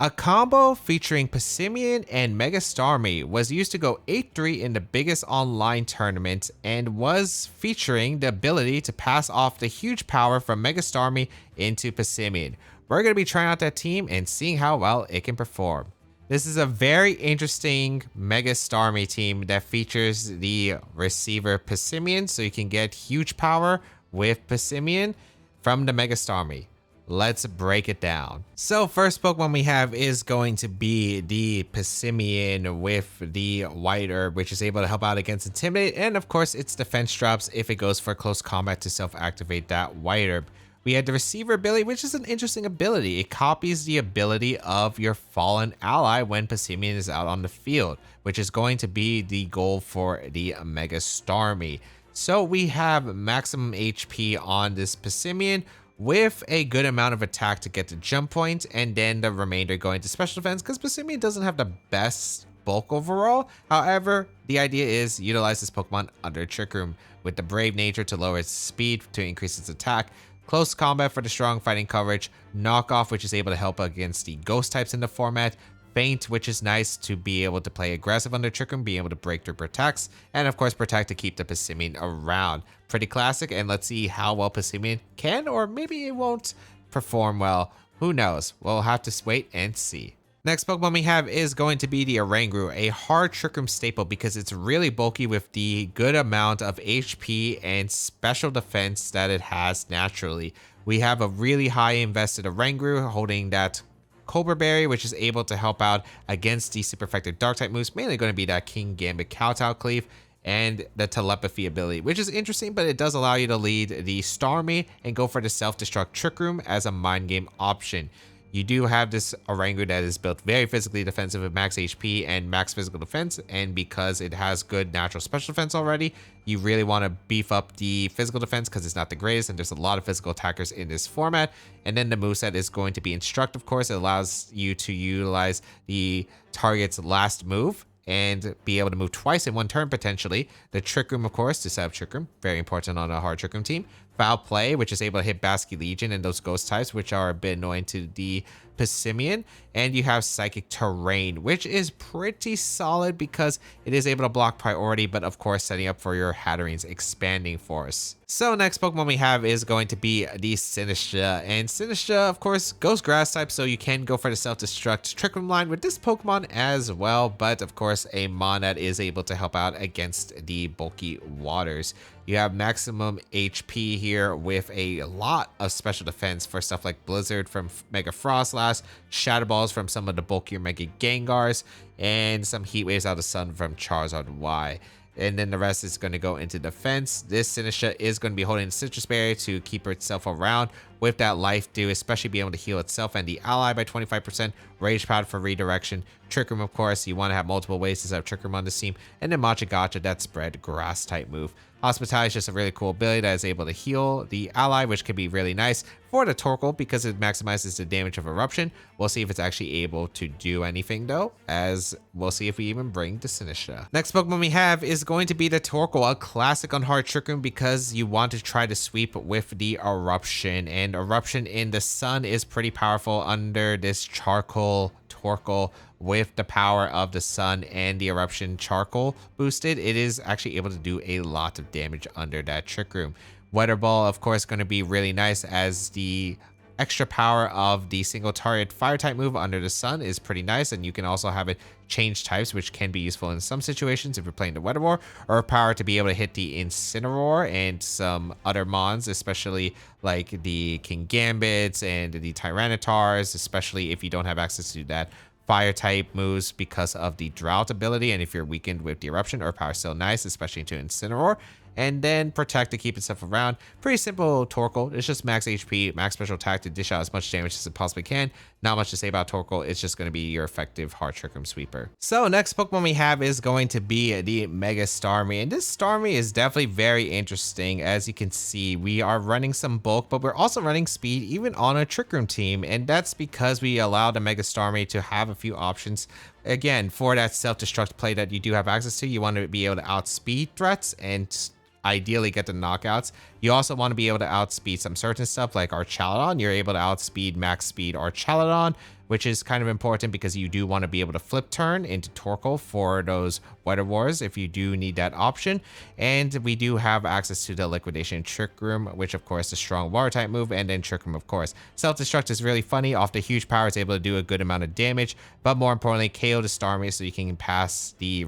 A combo featuring Passimian and Mega Starmie was used to go 8-3 in the biggest online tournament and was featuring the ability to pass off the huge power from Mega Starmie into Passimian. We're going to be trying out that team and seeing how well it can perform. This is a very interesting Mega Starmie team that features the receiver Passimian, so you can get huge power with Passimian from the Mega Starmie. Let's break it down. So first Pokemon we have is going to be the Passimian with the White Herb, which is able to help out against Intimidate, and of course its defense drops if it goes for close combat to self-activate that White Herb. We had the Receiver ability, which is an interesting ability. It copies the ability of your fallen ally when Passimian is out on the field, which is going to be the goal for the Mega Starmie. So we have maximum HP on this Passimian, with a good amount of attack to get the jump point, and then the remainder going to special defense because Passimian doesn't have the best bulk overall. However, the idea is utilize this Pokemon under Trick Room with the Brave nature to lower its speed to increase its attack, close combat for the strong fighting coverage, knockoff which is able to help against the ghost types in the format, Feint, which is nice to be able to play aggressive under Trick Room, being able to break through protects, and of course protect to keep the Passimian around. Pretty classic, and let's see how well Passimian can, or maybe it won't perform well. Who knows? We'll have to wait and see. Next Pokemon we have is going to be the Oranguru, a hard Trick Room staple because it's really bulky with the good amount of HP and special defense that it has naturally. We have a really high invested Oranguru holding that Cobra Berry, which is able to help out against the super effective dark type moves, mainly going to be that King Gambit Kowtow Cleave and the telepathy ability, which is interesting, but it does allow you to lead the Starmie and go for the self-destruct Trick Room as a mind game option. You do have this Oranguru that is built very physically defensive with max HP and max physical defense, and because it has good natural special defense already, you really want to beef up the physical defense because it's not the greatest, and there's a lot of physical attackers in this format. And then the moveset is going to be Instruct, of course. It allows you to utilize the target's last move and be able to move twice in one turn potentially. The Trick Room, of course, to set up Trick Room, very important on a hard Trick Room team. Foul Play, which is able to hit Basky Legion and those ghost types, which are a bit annoying to the Passimian. And you have Psychic Terrain, which is pretty solid because it is able to block priority, but of course setting up for your Hatterene's Expanding Force. So next Pokemon we have is going to be the Sinistcha, and Sinistcha of course goes grass type, so you can go for the self-destruct Trick Room line with this Pokemon as well, but of course a Mon that is able to help out against the bulky waters. You have maximum HP here with a lot of special defense for stuff like Blizzard from Mega Frostlass, Shadow Balls from some of the bulkier Mega Gengars, and some Heat Waves out of the Sun from Charizard Y. And then the rest is going to go into defense. This Sinistcha is going to be holding Citrus Berry to keep itself around with that life dew, especially being able to heal itself and the ally by 25%. Rage Pad for redirection. Trick Room, of course, you want to have multiple ways to set up Trick Room on this team. And then Macha Gotcha, that spread grass type move. Hospitality is just a really cool ability that is able to heal the ally, which can be really nice for the Torkoal because it maximizes the damage of Eruption. We'll see if it's actually able to do anything though, as we'll see if we even bring the Sinistcha. Next Pokemon we have is going to be the Torkoal, a classic on hard Trick Room because you want to try to sweep with the Eruption, and Eruption in the Sun is pretty powerful under this Charcoal Torkoal. With the power of the Sun and the Eruption Charcoal boosted, it is actually able to do a lot of damage under that Trick Room. Weather Ball, of course, going to be really nice as the extra power of the single target fire type move under the Sun is pretty nice, and you can also have it change types, which can be useful in some situations if you're playing the Weather War, or power to be able to hit the Incineroar and some other Mons, especially like the King Gambits and the Tyranitars, especially if you don't have access to that fire type moves because of the drought ability, and if you're weakened with the eruption, or power still nice, especially into Incineroar. And then protect to keep itself around. Pretty simple Torkoal. It's just max HP, max special attack to dish out as much damage as it possibly can. Not much to say about Torkoal. It's just going to be your effective hard Trick Room sweeper. So next Pokemon we have is going to be the Mega Starmie, and this Starmie is definitely very interesting. As you can see, we are running some bulk, but we're also running speed even on a Trick Room team, and that's because we allow the Mega Starmie to have a few options. Again, for that self-destruct play that you do have access to, you want to be able to outspeed threats and ideally get the knockouts. You also want to be able to outspeed some certain stuff like Archaludon. You're able to outspeed max speed Archaludon, which is kind of important because you do want to be able to flip turn into Torkoal for those Weather Wars if you do need that option. And we do have access to the Liquidation Trick Room, which of course is a strong water type move, and then Trick Room of course. Self-Destruct is really funny. Off the huge power, it's able to do a good amount of damage, but more importantly, KO the Starmie so you can pass the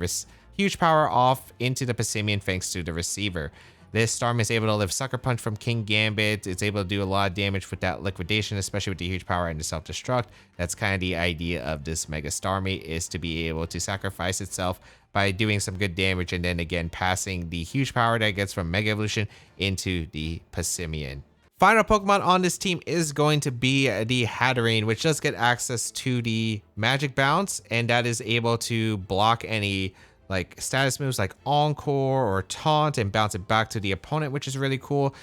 huge power off into the Passimian thanks to the receiver. This Starmie is able to live Sucker Punch from King Gambit. It's able to do a lot of damage with that liquidation, especially with the huge power and the self-destruct. That's kind of the idea of this Mega Starmie, is to be able to sacrifice itself by doing some good damage and then again passing the huge power that it gets from Mega Evolution into the Passimian. Final Pokemon on this team is going to be the Hatterene, which does get access to the Magic Bounce, and that is able to block any like status moves like Encore or Taunt and bounce it back to the opponent, which is really cool.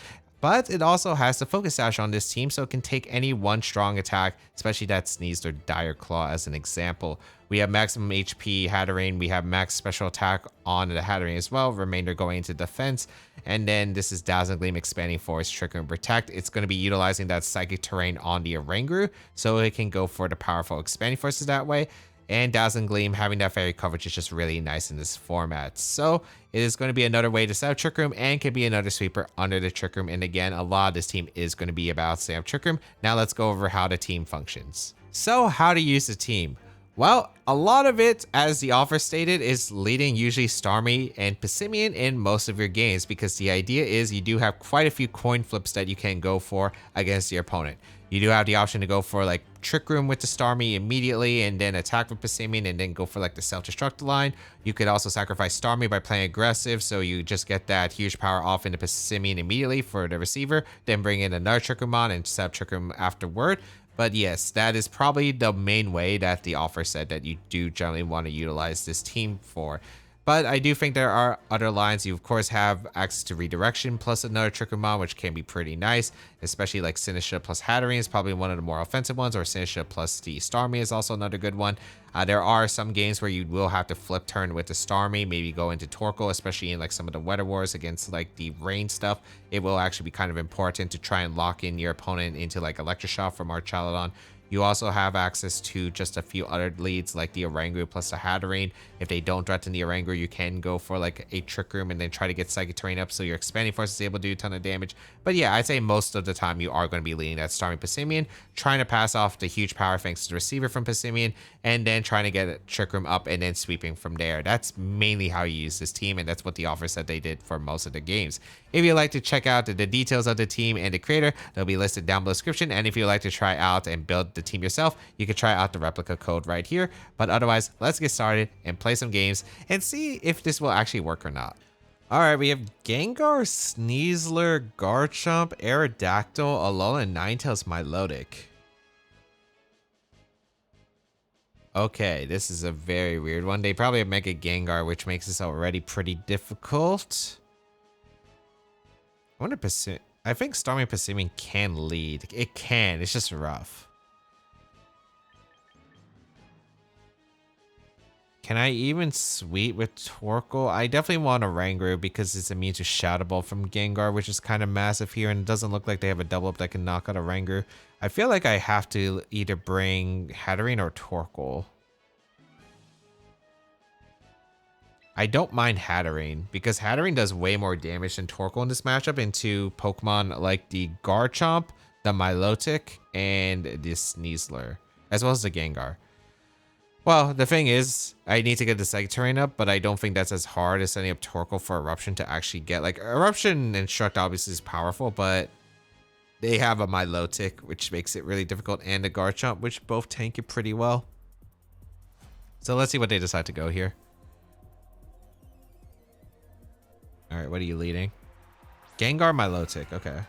But it also has the Focus Sash on this team, so it can take any one strong attack, especially that Sneasler Dire Claw as an example. We have maximum HP Hatterene, we have max special attack on the Hatterene as well, remainder going into defense. And then this is Dazzling Gleam expanding Force, Trigger, and Protect. It's going to be utilizing that Psychic Terrain on the Oranguru, so it can go for the powerful expanding forces that way. And Dazzling Gleam, having that fairy coverage is just really nice in this format. So it is going to be another way to set up Trick Room and can be another sweeper under the Trick Room. And again, a lot of this team is going to be about setting up Trick Room. Now let's go over how the team functions. So how to use the team. Well, a lot of it, as the offer stated, is leading usually Starmie and Passimian in most of your games, because the idea is you do have quite a few coin flips that you can go for against your opponent. You do have the option to go for like Trick Room with the Starmie immediately and then attack with Passimian and then go for like the Self-Destruct line. You could also sacrifice Starmie by playing aggressive, so you just get that huge power off into Passimian immediately for the receiver, then bring in another Trick Room on and set up Trick Room afterward. But yes, that is probably the main way that the offer said that you do generally want to utilize this team for. But I do think there are other lines. You, of course, have access to Redirection plus another Trick Room on, which can be pretty nice, especially like Sinistra plus Hatterene is probably one of the more offensive ones, or Sinistra plus the Starmie is also another good one. There are some games where you will have to flip turn with the Starmie, maybe go into Torkoal, especially in like some of the Weather Wars against like the rain stuff. It will actually be kind of important to try and lock in your opponent into like Electroshock from Archaludon. You also have access to just a few other leads like the Oranguru plus the Hatterene. If they don't threaten the Oranguru, you can go for like a Trick Room and then try to get Psychic Terrain up so your expanding force is able to do a ton of damage. But yeah, I'd say most of the time you are going to be leading that Starmie Passimian, trying to pass off the huge power thanks to the receiver from Passimian, and then trying to get a Trick Room up and then sweeping from there. That's mainly how you use this team, and that's what the offer said they did for most of the games. If you'd like to check out the details of the team and the creator, they'll be listed down below the description. And if you'd like to try out and build the team yourself, you can try out the replica code right here. But otherwise, let's get started and play some games and see if this will actually work or not. All right, we have Gengar, Sneasler, Garchomp, Aerodactyl, Alolan, and Ninetales Milotic. Okay, this is a very weird one. They probably have Mega Gengar, which makes this already pretty difficult. I wonder I think Starmie and Passimian can lead. It can, it's just rough. Can I even sweep with Torkoal? I definitely want a Oranguru because it's immune to Shadow Ball from Gengar, which is kind of massive here, and it doesn't look like they have a double up that can knock out a Oranguru. I feel like I have to either bring Hatterene or Torkoal. I don't mind Hatterene because Hatterene does way more damage than Torkoal in this matchup into Pokemon like the Garchomp, the Milotic, and the Sneasler, as well as the Gengar. Well, the thing is, I need to get the Psychic Terrain up, but I don't think that's as hard as setting up Torkoal for Eruption to actually get. Like, Eruption and Struct obviously is powerful, but they have a Milotic, which makes it really difficult, and a Garchomp, which both tank it pretty well. So let's see what they decide to go here. All right, what are you leading? Gengar, Milotic, okay.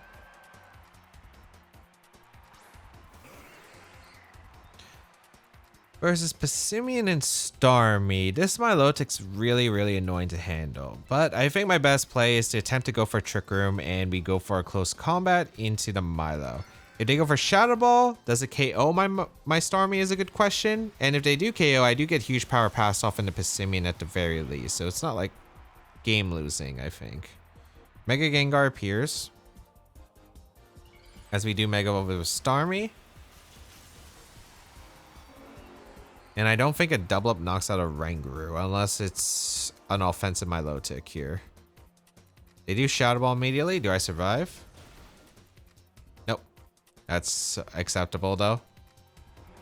Versus Passimian and Starmie. This Milotic's really annoying to handle. But I think my best play is to attempt to go for Trick Room and we go for a close combat into the Milo. If they go for Shadow Ball, does it KO my Starmie is a good question. And if they do KO, I do get huge power passed off into Passimian at the very least. So it's not like game losing, I think. Mega Gengar appears. As we do Mega Evolve with Starmie. And I don't think a double up knocks out a Rangaroo unless it's an offensive Milotic here. They do Shadow Ball immediately. Do I survive? Nope. That's acceptable though.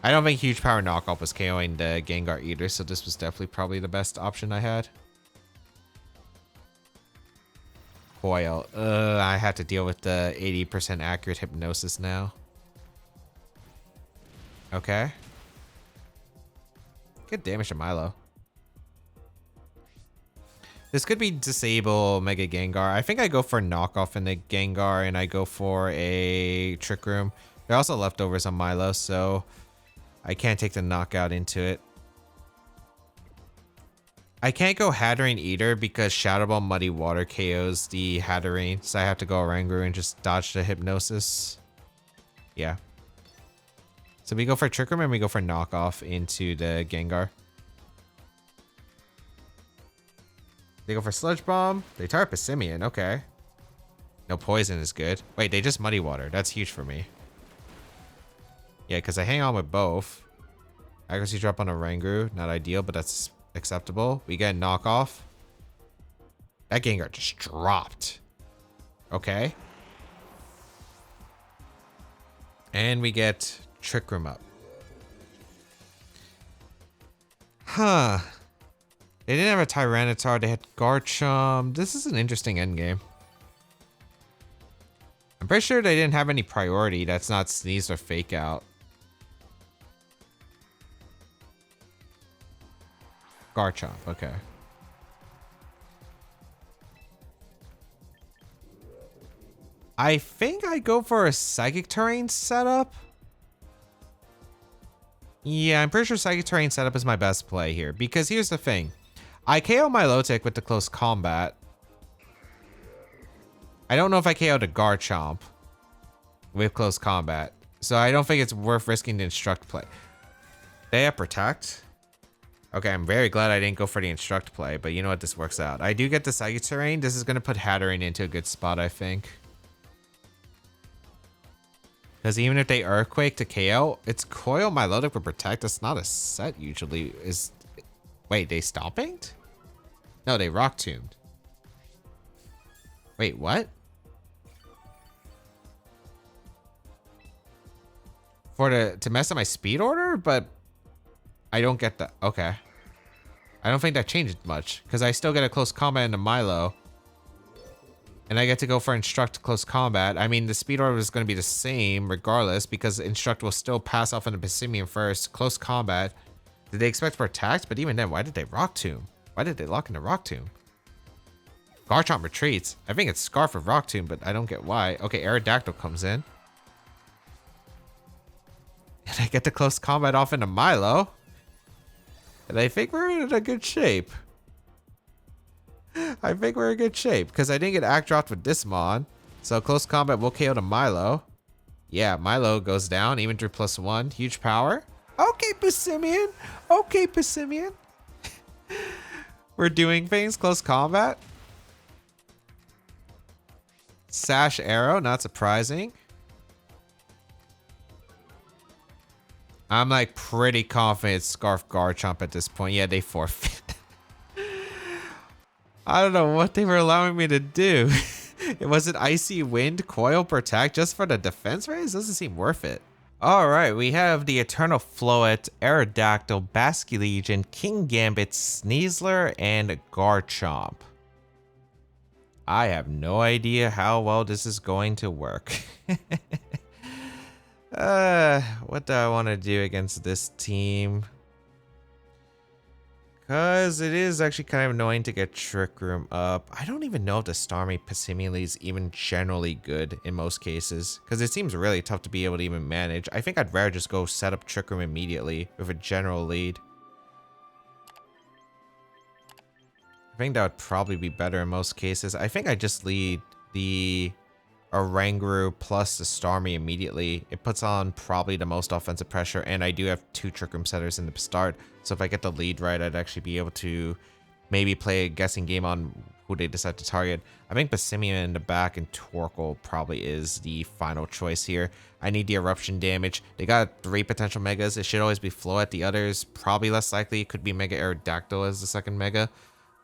I don't think Huge Power Knockoff was KOing the Gengar either, so this was definitely probably the best option I had. Coil. I have to deal with the 80% accurate hypnosis now. Okay. Good damage to Milo. This could be disable Mega Gengar. I think I go for knockoff in the Gengar and I go for a Trick Room. There are also leftovers on Milo, so I can't take the knockout into it. I can't go Hatterene either because Shadow Ball Muddy Water KOs the Hatterene, so I have to go Oranguru and just dodge the Hypnosis. Yeah. So we go for Trick Room and we go for knockoff into the Gengar. They go for Sludge Bomb. They tire Passimian. Okay. No poison is good. Wait, they just Muddy Water. That's huge for me. Yeah, because I hang on with both. Accuracy drop on a Oranguru. Not ideal, but that's acceptable. We get a knockoff. That Gengar just dropped. Okay. And we get Trick Room up. Huh. They didn't have a Tyranitar. They had Garchomp. This is an interesting endgame. I'm pretty sure they didn't have any priority. That's not Sneeze or Fake Out. Garchomp. Okay. I think I go for a Psychic Terrain setup. Yeah, I'm pretty sure Psychic Terrain setup is my best play here. Because here's the thing. I KO Milotic with the close combat. I don't know if I KO the Garchomp with close combat. So I don't think it's worth risking the Instruct play. They have Protect. Okay, I'm very glad I didn't go for the Instruct play. But you know what? This works out. I do get the Psychic Terrain. This is going to put Hatterene into a good spot, I think. Because even if they Earthquake to KO, it's Coil Milotic for Protect. That's not a set usually. Wait, they Stomping? No, they Rock Tombed. Wait, what? To mess up my speed order? But I don't get that. Okay. I don't think that changed much. Because I still get a close combat into Milo. And I get to go for Instruct close combat. I mean, the speed order is going to be the same regardless because Instruct will still pass off into Passimian first. Close combat. Did they expect Protect? But even then, why did they Rock Tomb? Why did they lock into Rock Tomb? Garchomp retreats. I think it's Scarf of Rock Tomb, but I don't get why. Okay, Aerodactyl comes in. And I get the close combat off into Milo. And I think we're in a good shape. I think we're in good shape because I didn't get Act dropped with this Mon. So close combat will KO to Milo. Yeah, Milo goes down even through +1. Huge power. Okay, Passimian. Okay, Passimian. We're doing things. Close combat. Sash Arrow, not surprising. I'm like pretty confident Scarf Garchomp at this point. Yeah, they forfeit. I don't know what they were allowing me to do. It was an Icy Wind, Coil Protect just for the defense raise? Doesn't seem worth it. Alright, we have the Eternal Floette, Aerodactyl, Basculegion, King Gambit, Sneasler, and Garchomp. I have no idea how well this is going to work. What do I want to do against this team? Because it is actually kind of annoying to get Trick Room up. I don't even know if the Starmie Passimian is even generally good in most cases. Because it seems really tough to be able to even manage. I think I'd rather just go set up Trick Room immediately with a general lead. I think that would probably be better in most cases. I think I just lead the Oranguru plus the Starmie immediately. It puts on probably the most offensive pressure, and I do have 2 Trick Room setters in the start. So if I get the lead right, I'd actually be able to maybe play a guessing game on who they decide to target. I think Passimian in the back and Torkoal probably is the final choice here. I need the eruption damage. They got 3 potential megas. It should always be Floette. The others probably less likely. It could be Mega Aerodactyl as the second mega.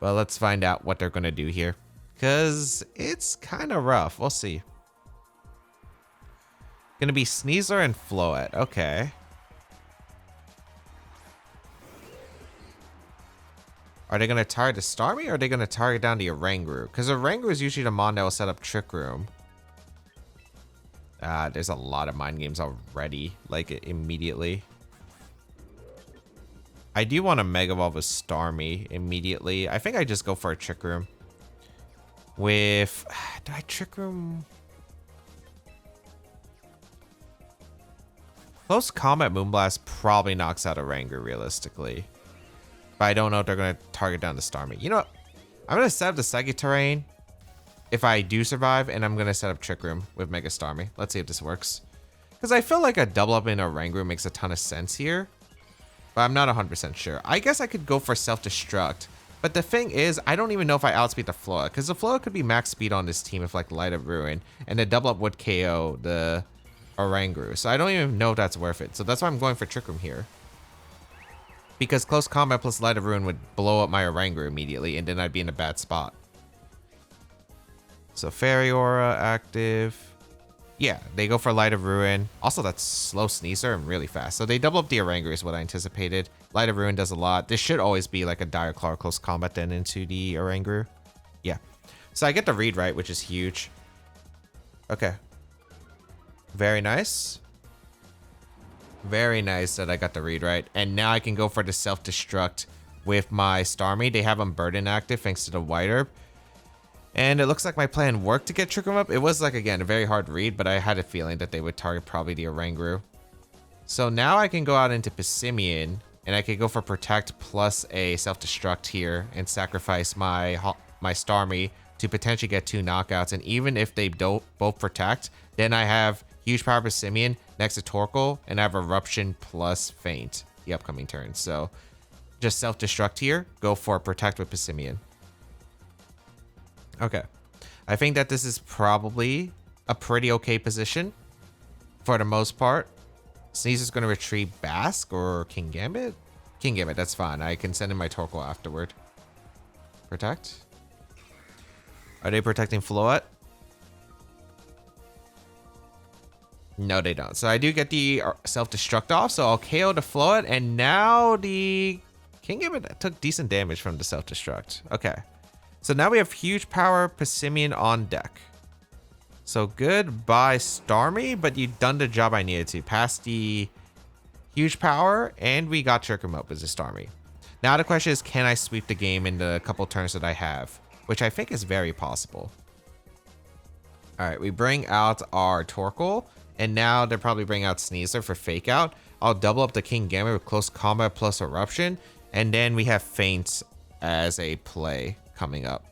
But let's find out what they're going to do here, because it's kind of rough. We'll see. Going to be Sneasler and Floette. Okay. Are they going to target the Starmie, or are they going to target down the Oranguru? Because Oranguru is usually the mon that will set up Trick Room. There's a lot of mind games already, like immediately. I do want to Mega Evolve a Starmie immediately. I think I just go for a Trick Room. With... Do I Trick Room? Close Combat Moonblast probably knocks out Oranguru realistically. But I don't know if they're going to target down the Starmie. You know what? I'm going to set up the Psychic Terrain if I do survive, and I'm going to set up Trick Room with Mega Starmie. Let's see if this works. Because I feel like a double up in Oranguru makes a ton of sense here. But I'm not 100% sure. I guess I could go for Self-Destruct. But the thing is, I don't even know if I outspeed the Floette. Because the Floette could be max speed on this team if like Light of Ruin. And the double up would KO the Oranguru. So I don't even know if that's worth it. So that's why I'm going for Trick Room here. Because Close Combat plus Light of Ruin would blow up my Oranguru immediately, and then I'd be in a bad spot. So Fairy Aura active. Yeah, they go for Light of Ruin. Also, that's slow Sneasler and really fast. So they double up the Oranguru is what I anticipated. Light of Ruin does a lot. This should always be like a Dire Claw or Close Combat then into the Oranguru. Yeah. So I get the read right, which is huge. Okay. Very nice. Very nice that I got the read right. And now I can go for the Self-Destruct with my Starmie. They have Unburden active thanks to the White Herb. And it looks like my plan worked to get Trick Room up. It was like, again, a very hard read, but I had a feeling that they would target probably the Oranguru. So now I can go out into Passimian, and I can go for Protect plus a Self-Destruct here and sacrifice my Starmie to potentially get 2 knockouts. And even if they don't both Protect, then I have Huge Power Passimian next to Torkoal, and I have Eruption plus Feint the upcoming turn. So just Self-Destruct here, go for Protect with Passimian. Okay, I think that this is probably a pretty okay position for the most part. Sneaser's going to retrieve Bask or King Gambit? King Gambit, that's fine. I can send in my Torkoal afterward. Protect? Are they protecting Floette? No, they don't. So I do get the Self-Destruct off, so I'll KO the Floette, and now the King Gambit took decent damage from the Self-Destruct. Okay. So now we have Huge Power Passimian on deck. So goodbye Starmie, but you've done the job I needed to. Pass the Huge Power, and we got Trick Room up as a Starmie. Now the question is, can I sweep the game in the couple turns that I have? Which I think is very possible. Alright, we bring out our Torkoal, and now they're probably bringing out Sneasler for Fake Out. I'll double up the King Gambit with Close Combat plus Eruption, and then we have Feint as a play coming up.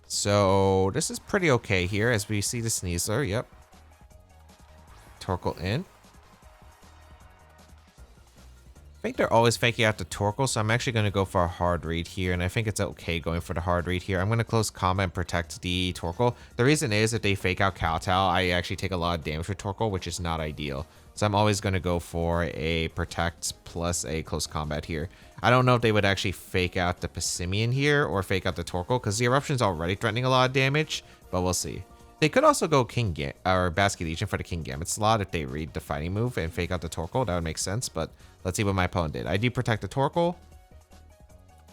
So this is pretty okay here as we see the Sneasler. Yep. Torkoal in. I think they're always faking out the Torkoal, so I'm actually going to go for a hard read here, and I think it's okay going for the hard read here. I'm going to Close Combat and protect the Torkoal. The reason is if they fake out Kowtow, I actually take a lot of damage with Torkoal, which is not ideal. So I'm always going to go for a protect plus a Close Combat here. I don't know if they would actually fake out the Passimian here or fake out the Torkoal, because the Eruption's already threatening a lot of damage, but we'll see. They could also go Basket Legion for the King Gambit slot if they read the fighting move and fake out the Torkoal. That would make sense, but let's see what my opponent did. I do protect the Torkoal.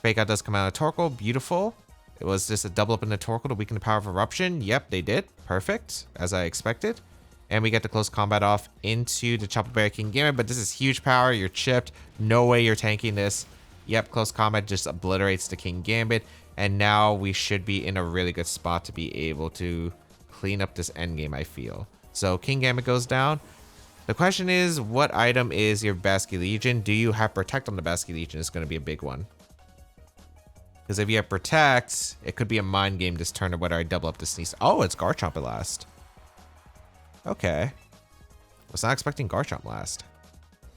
Fake out does come out of Torkoal. Beautiful. It was just a double up in the Torkoal to weaken the power of Eruption. Yep, they did. Perfect, as I expected. And we get the Close Combat off into the Chopper Bear King Gambit, but this is huge power. You're chipped. No way you're tanking this. Yep, Close Combat just obliterates the King Gambit. And now we should be in a really good spot to be able to clean up this endgame, I feel. So King Gambit goes down. The question is, what item is your Basket Legion? Do you have Protect on the Basket Legion? Is going to be a big one. Because if you have Protect, it could be a mind game this turn of whether I double up the Sneasler. Oh, it's Garchomp at last. Okay. Was not expecting Garchomp last.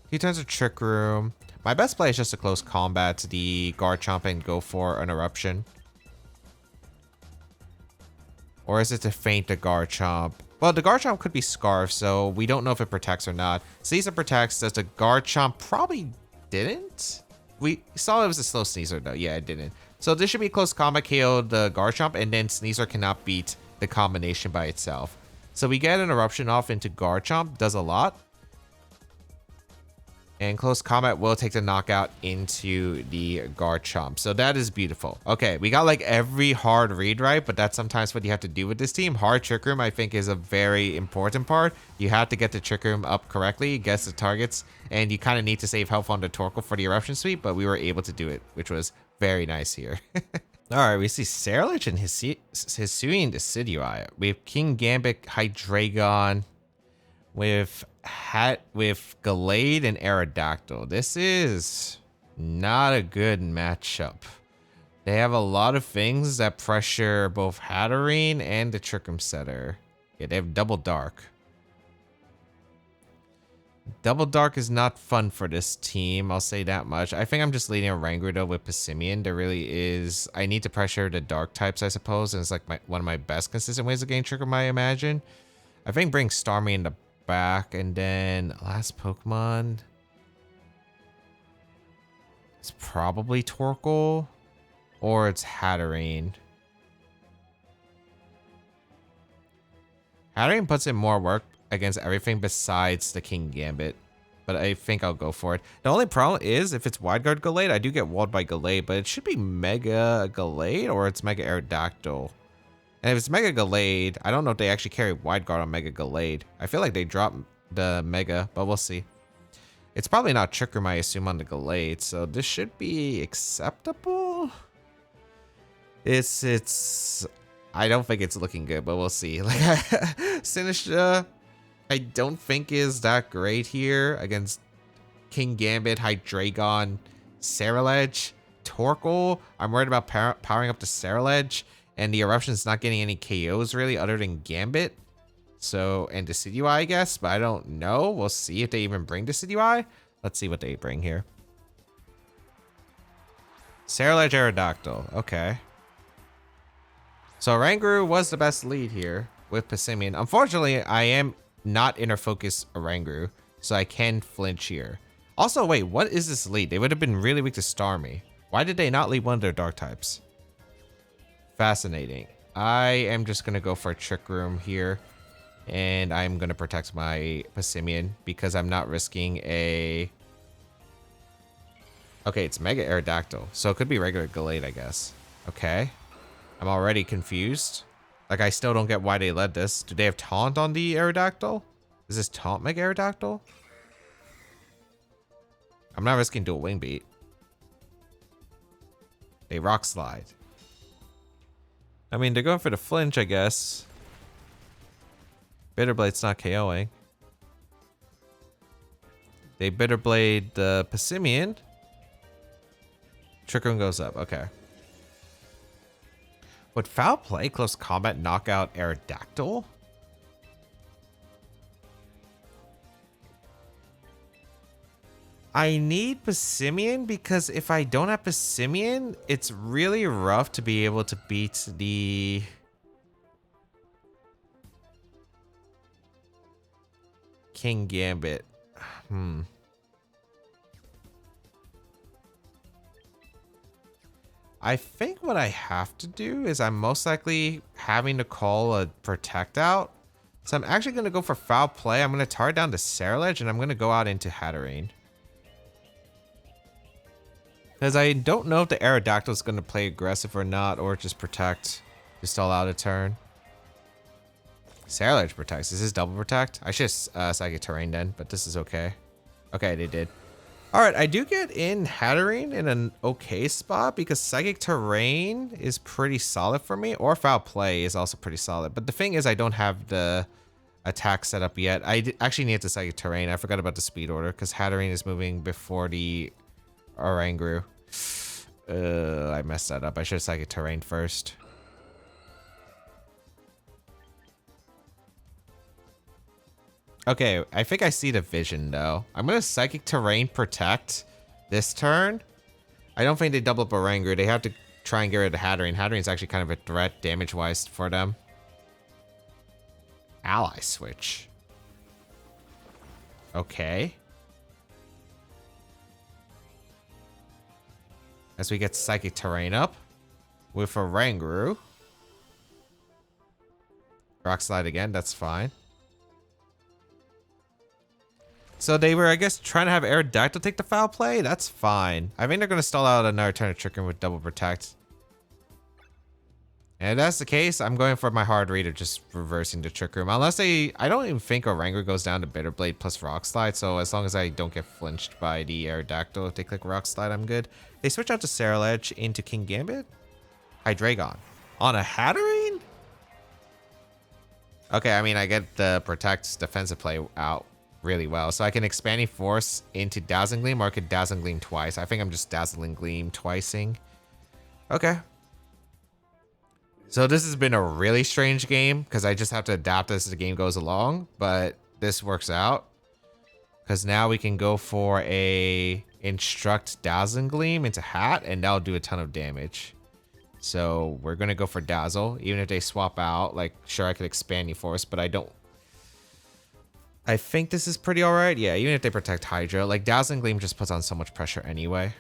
He turns a Trick Room. My best play is just a close combat to the Garchomp and go for an eruption. Or is it to feint the Garchomp? Well, the Garchomp could be Scarf, so we don't know if it protects or not. Sneasler protects. Does the Garchomp probably didn't? We saw it was a slow Sneasler though. Yeah, it didn't. So this should be close combat KO the Garchomp, and then Sneasler cannot beat the combination by itself. So we get an eruption off into Garchomp. Does a lot. And close combat will take the knockout into the Garchomp. So that is beautiful. Okay, we got like every hard read right, but that's sometimes what you have to do with this team. Hard Trick Room, I think, is a very important part. You have to get the Trick Room up correctly, guess the targets, and you kind of need to save health on the Torkoal for the Eruption Sweep, but we were able to do it, which was very nice here. All right, we see Ceruledge and Hisuian Decidueye. We have Kingambit, Hydreigon, with Gallade and Aerodactyl. This is not a good matchup. They have a lot of things that pressure both Hatterene and the Trick Room Setter. Yeah, they have Double Dark. Double Dark is not fun for this team, I'll say that much. I think I'm just leading a Rangoon though with Passimian. There really is... I need to pressure the Dark types, I suppose, and it's like one of my best consistent ways of getting Trick Room, I imagine. I think bring Starmie in the back, and then last Pokemon it's probably Torkoal or it's Hatterene. Hatterene puts in more work against everything besides the Kingambit, but I think I'll go for it. The only problem is if it's Wide Guard Gallade, I do get walled by Gallade, but it should be Mega Gallade or it's Mega Aerodactyl. And if it's Mega Gallade, I don't know if they actually carry Wide Guard on Mega Gallade. I feel like they dropped the Mega, but we'll see. It's probably not Trick Room, I assume, on the Gallade, so this should be acceptable. It's I don't think it's looking good, but we'll see. Like Sinistra, I don't think is that great here against Kingambit, Hydreigon, Ceruledge, Torkoal. I'm worried about powering up the Ceruledge. And the Eruption's not getting any KOs really other than Gambit. So, and Decidueye, I guess, but I don't know. We'll see if they even bring Decidueye. Let's see what they bring here. Ceruledge, Aerodactyl. Okay. So Oranguru was the best lead here with Passimian. Unfortunately, I am not inner focus Oranguru, so I can flinch here. Also, wait, what is this lead? They would have been really weak to Starmie. Why did they not lead one of their Dark types? Fascinating. I am just going to go for a Trick Room here. And I'm going to protect my Passimian because I'm not risking a... Okay, it's Mega Aerodactyl. So it could be regular Gallade, I guess. Okay. I'm already confused. Like, I still don't get why they led this. Do they have Taunt on the Aerodactyl? Is this Taunt Mega Aerodactyl? I'm not risking dual Wing Beat. They Rock Slide. I mean, they're going for the flinch, I guess. Bitterblade's not KOing. They Bitterblade the Passimian. Trick Room goes up. Okay. Would Foul Play close combat knock out Aerodactyl? I need Passimian because if I don't have Passimian, it's really rough to be able to beat the... Kingambit. I think what I have to do is I'm most likely having to call a Protect out. So I'm actually going to go for Foul Play. I'm going to tar down the Ceruledge and I'm going to go out into Hatterene. Because I don't know if the Aerodactyl is going to play aggressive or not, or just protect to stall out a turn. Ceruledge protects. Is this double protect? I should Psychic Terrain then, but this is okay. Okay, they did. Alright, I do get in Hatterene in an okay spot because Psychic Terrain is pretty solid for me, or Foul Play is also pretty solid. But the thing is, I don't have the attack set up yet. I actually need the Psychic Terrain. I forgot about the speed order because Hatterene is moving before the Oranguru. I messed that up. I should have Psychic Terrain first. Okay, I think I see the vision though. I'm gonna Psychic Terrain protect this turn. I don't think they double up a Rangoon. They have to try and get rid of Hatterene. Hatterene's actually kind of a threat damage-wise for them. Ally switch. Okay. As we get Psychic Terrain up with a Rangoon. Rock Slide again, that's fine. So they were, I guess, trying to have Aerodactyl take the foul play? That's fine. I think they're going to stall out another turn of Trick Room with Double Protect. And if that's the case, I'm going for my hard read of just reversing the Trick Room. Unless I don't even think a Rangoon goes down to Bitter Blade plus Rock Slide. So as long as I don't get flinched by the Aerodactyl, if they click Rock Slide, I'm good. They switch out to Ceruledge into King Gambit. Hydreigon. On a Hatterene? Okay, I mean, I get the Protect defensive play out really well. So I can Expanding Force into Dazzling Gleam, or I could Dazzling Gleam twice. I think I'm just Dazzling Gleam twicing. Okay. So this has been a really strange game because I just have to adapt as the game goes along, but this works out because now we can go for a Instruct Dazzling Gleam into Hat, and that'll do a ton of damage. So we're going to go for Dazzle, even if they swap out. Like, sure, I could Expanding Force, but I don't. I think this is pretty alright. Yeah, even if they protect Hydra. Like, Dazzling Gleam just puts on so much pressure anyway.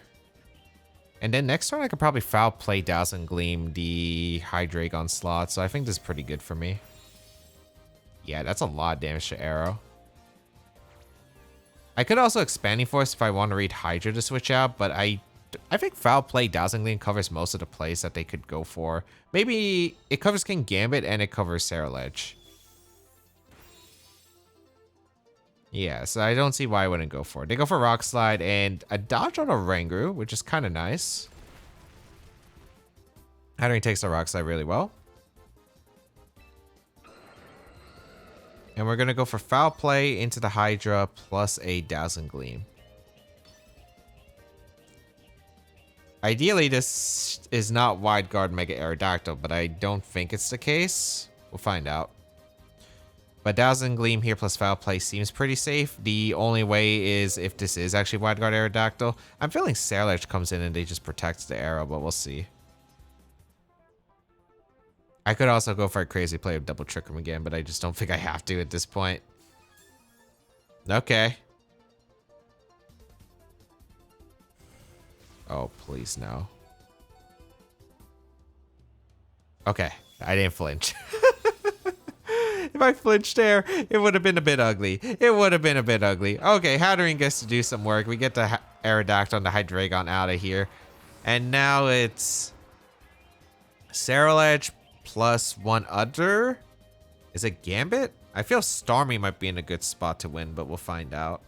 And then next turn, I could probably foul play Dazzling Gleam the Hydreigon slot. So I think this is pretty good for me. Yeah, that's a lot of damage to Arrow. I could also Expanding Force if I want to read Hydra to switch out, but I think foul play Dazzling Gleam covers most of the plays that they could go for. Maybe it covers King Gambit and it covers Ceruledge. Yeah, so I don't see why I wouldn't go for it. They go for Rock Slide and a dodge on a Rangoon, which is kind of nice. Hatterene takes the Rock Slide really well. And we're going to go for Foul Play into the Hydra plus a Dazzling Gleam. Ideally, this is not Wide Guard Mega Aerodactyl, but I don't think it's the case. We'll find out. But Dazzling Gleam here plus Foul Play seems pretty safe. The only way is if this is actually Wide Guard Aerodactyl. I'm feeling Ceruledge comes in and they just protect the arrow, but we'll see. I could also go for a crazy play of Double Trick Room again, but I just don't think I have to at this point. Okay. Oh, please no. Okay, I didn't flinch. If I flinched there, it would have been a bit ugly. It would have been a bit ugly. Okay, Hatterene gets to do some work. We get the Aerodactyl and the Hydreigon out of here. And now it's Ceruledge plus one other. Is it Gambit? I feel Starmie might be in a good spot to win, but we'll find out.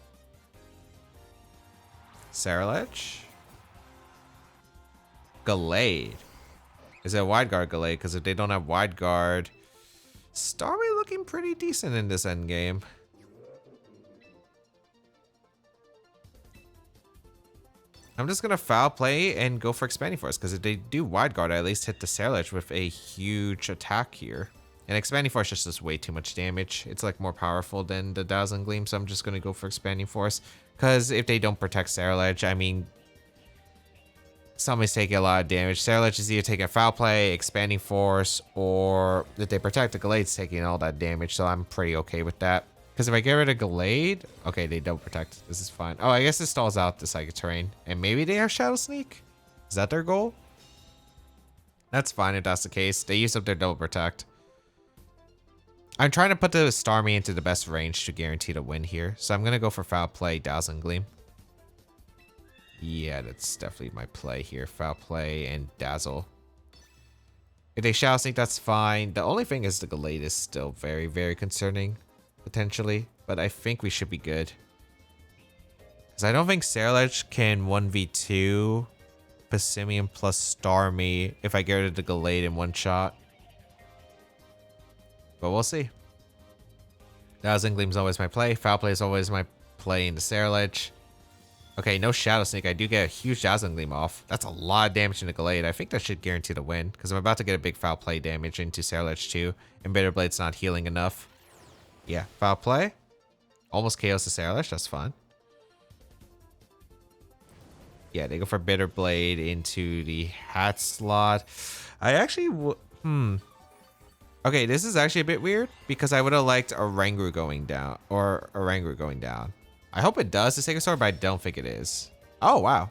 Ceruledge. Gallade. Is it a Wide Guard Gallade? Because if they don't have Wide Guard, Starmie looking pretty decent in this endgame. I'm just going to foul play and go for Expanding Force, because if they do Wide Guard, I at least hit the Ceruledge with a huge attack here. And Expanding Force just does way too much damage. It's like more powerful than the Dazzling Gleam, so I'm just going to go for Expanding Force. Because if they don't protect Ceruledge, I mean, somebody's taking a lot of damage. Ceruledge is either taking a foul play, Expanding Force, or if they protect the Gallade's taking all that damage, so I'm pretty okay with that. Because if I get rid of Gallade, okay, they don't protect. This is fine. Oh, I guess it stalls out the Psychic Terrain. And maybe they are Shadow Sneak? Is that their goal? That's fine if that's the case. They use up their double protect. I'm trying to put the Starmie into the best range to guarantee the win here. So I'm going to go for foul play, Dazzling Gleam. Yeah, that's definitely my play here. Foul play and Dazzle. If they Shadow Sneak, that's fine. The only thing is the Gallade is still very, very concerning, potentially. But I think we should be good. Because I don't think Ceruledge can 1v2 Passimian plus Starmie if I get rid of the Gallade in one shot. But we'll see. Dazzling Gleam's always my play. Foul play is always my play into Ceruledge. Okay, no Shadow Sneak. I do get a huge Dazzling Gleam off. That's a lot of damage into Gallade. I think that should guarantee the win, because I'm about to get a big foul play damage into Ceruledge too, and Bitter Blade's not healing enough. Yeah, foul play. Almost KOs the Ceruledge. That's fine. Yeah, they go for Bitter Blade into the hat slot. I actually Okay, this is actually a bit weird because I would have liked a Rangoon going down or a Rangoon going down. I hope it does to take a sword, but I don't think it is. Oh, wow.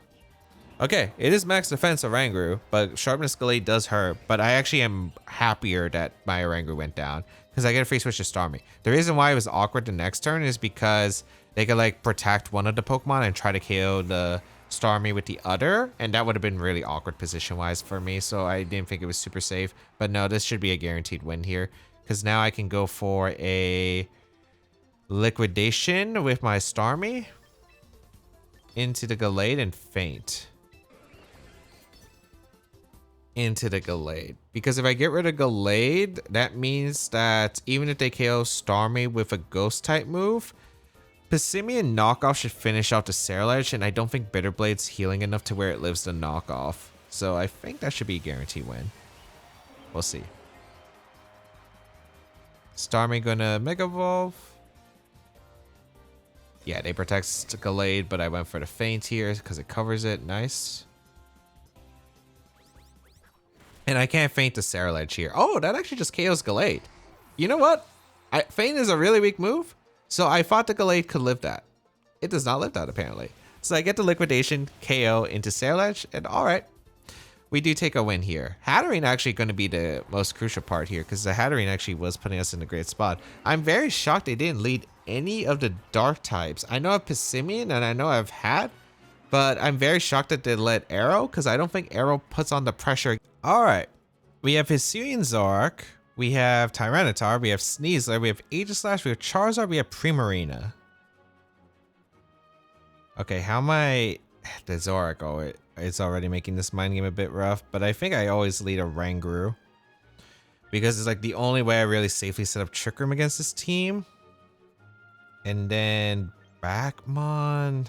Okay, it is max defense Oranguru, but Sharpness Gallade does hurt, but I actually am happier that my Oranguru went down because I get a free switch to Starmie. The reason why it was awkward the next turn is because they could like protect one of the Pokemon and try to KO the Starmie with the other, and that would have been really awkward position-wise for me, so I didn't think it was super safe. But no, this should be a guaranteed win here because now I can go for a Liquidation with my Starmie into the Gallade and faint. Into the Gallade. Because if I get rid of Gallade, that means that even if they KO Starmie with a Ghost type move, Passimian knockoff should finish out the Cerulege, and I don't think Bitter Blade's healing enough to where it lives the knockoff. So I think that should be a guaranteed win. We'll see. Starmie gonna Mega Evolve. Yeah, they protect Gallade, but I went for the feint here because it covers it. Nice. And I can't feint the Cerulege here. Oh, that actually just KOs Gallade. You know what? Feint is a really weak move, so I thought the Gallade could live that. It does not live that, apparently. So I get the Liquidation, KO into Cerulege, and alright. We do take a win here. Hatterene actually going to be the most crucial part here, because the Hatterene actually was putting us in a great spot. I'm very shocked they didn't lead any of the Dark types. I know I've Passimian, and I know I've had, but I'm very shocked that they let Arrow, because I don't think Arrow puts on the pressure. Alright, we have Hisuian Zoroark, we have Tyranitar, we have Sneasler, we have Aegislash, we have Charizard, we have Primarina. Okay, how am I... The Zoroark, oh, it's already making this mind game a bit rough, but I think I always lead a Rangoon. Because it's like the only way I really safely set up Trick Room against this team. And then Backmon...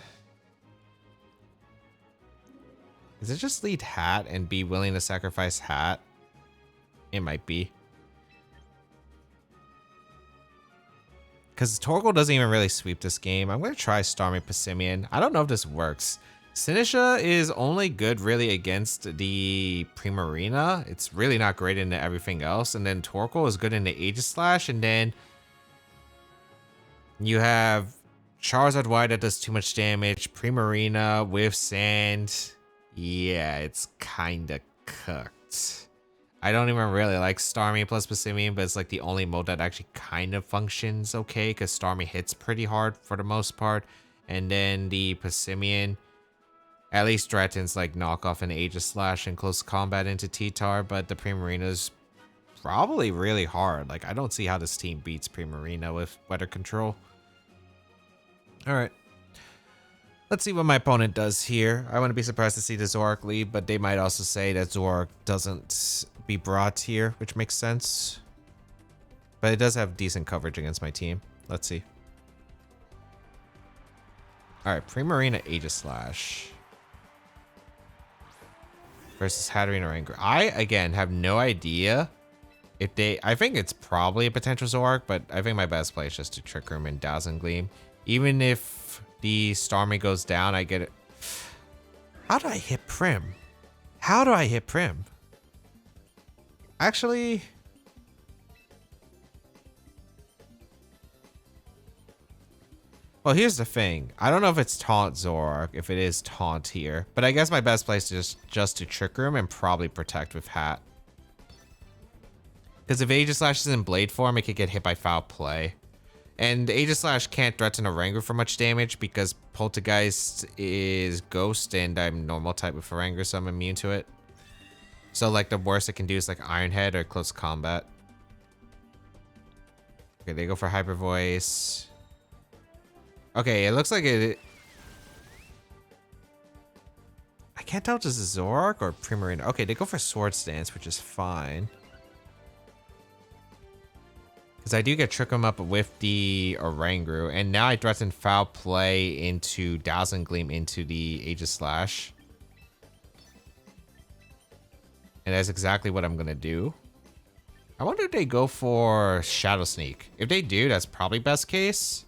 Is it just lead Hat and be willing to sacrifice Hat? It might be. Because Torkoal doesn't even really sweep this game. I'm going to try Starmie Passimian. I don't know if this works. Sinisha is only good really against the Primarina. It's really not great into everything else. And then Torkoal is good into Aegislash. And then you have Charizard Y that does too much damage. Primarina with Sand. Yeah, it's kind of cooked. I don't even really like Starmie plus Passimian, but it's like the only mode that actually kind of functions okay, because Starmie hits pretty hard for the most part. And then the Passimian at least threatens like knockoff and Aegislash in close combat into T-Tar, but the Primarina's probably really hard. Like, I don't see how this team beats Primarina with weather control. Alright. Let's see what my opponent does here. I wouldn't be surprised to see the Zoroark lead, but they might also say that Zoroark doesn't be brought here, which makes sense. But it does have decent coverage against my team. Let's see. Alright, Primarina Aegislash versus Hatterene or Anger. I, again, have no idea if they... I think it's probably a potential Zoroark, but I think my best play is just to Trick Room and Dazzling Gleam. Even if the Starmie goes down, I get it. How do I hit Prim? How do I hit Prim? Actually... Well, here's the thing. I don't know if it's Taunt Zoroark, if it is Taunt here. But I guess my best place is just to Trick Room and probably Protect with Hat. Because if Aegislash is in Blade form, it could get hit by Foul Play. And Aegislash can't threaten a Rangoon for much damage because Poltergeist is Ghost and I'm normal type with Rangoon, so I'm immune to it. So like the worst it can do is like Iron Head or Close Combat. Okay, they go for Hyper Voice. Okay, it looks like it... I can't tell if this is Zoroark or Primarina. Okay, they go for Swords Dance, which is fine. Because I do get Trick 'em up with the Oranguru, and now I threaten Foul Play into Dazzling Gleam into the Aegislash. And that's exactly what I'm going to do. I wonder if they go for Shadow Sneak. If they do, that's probably best case.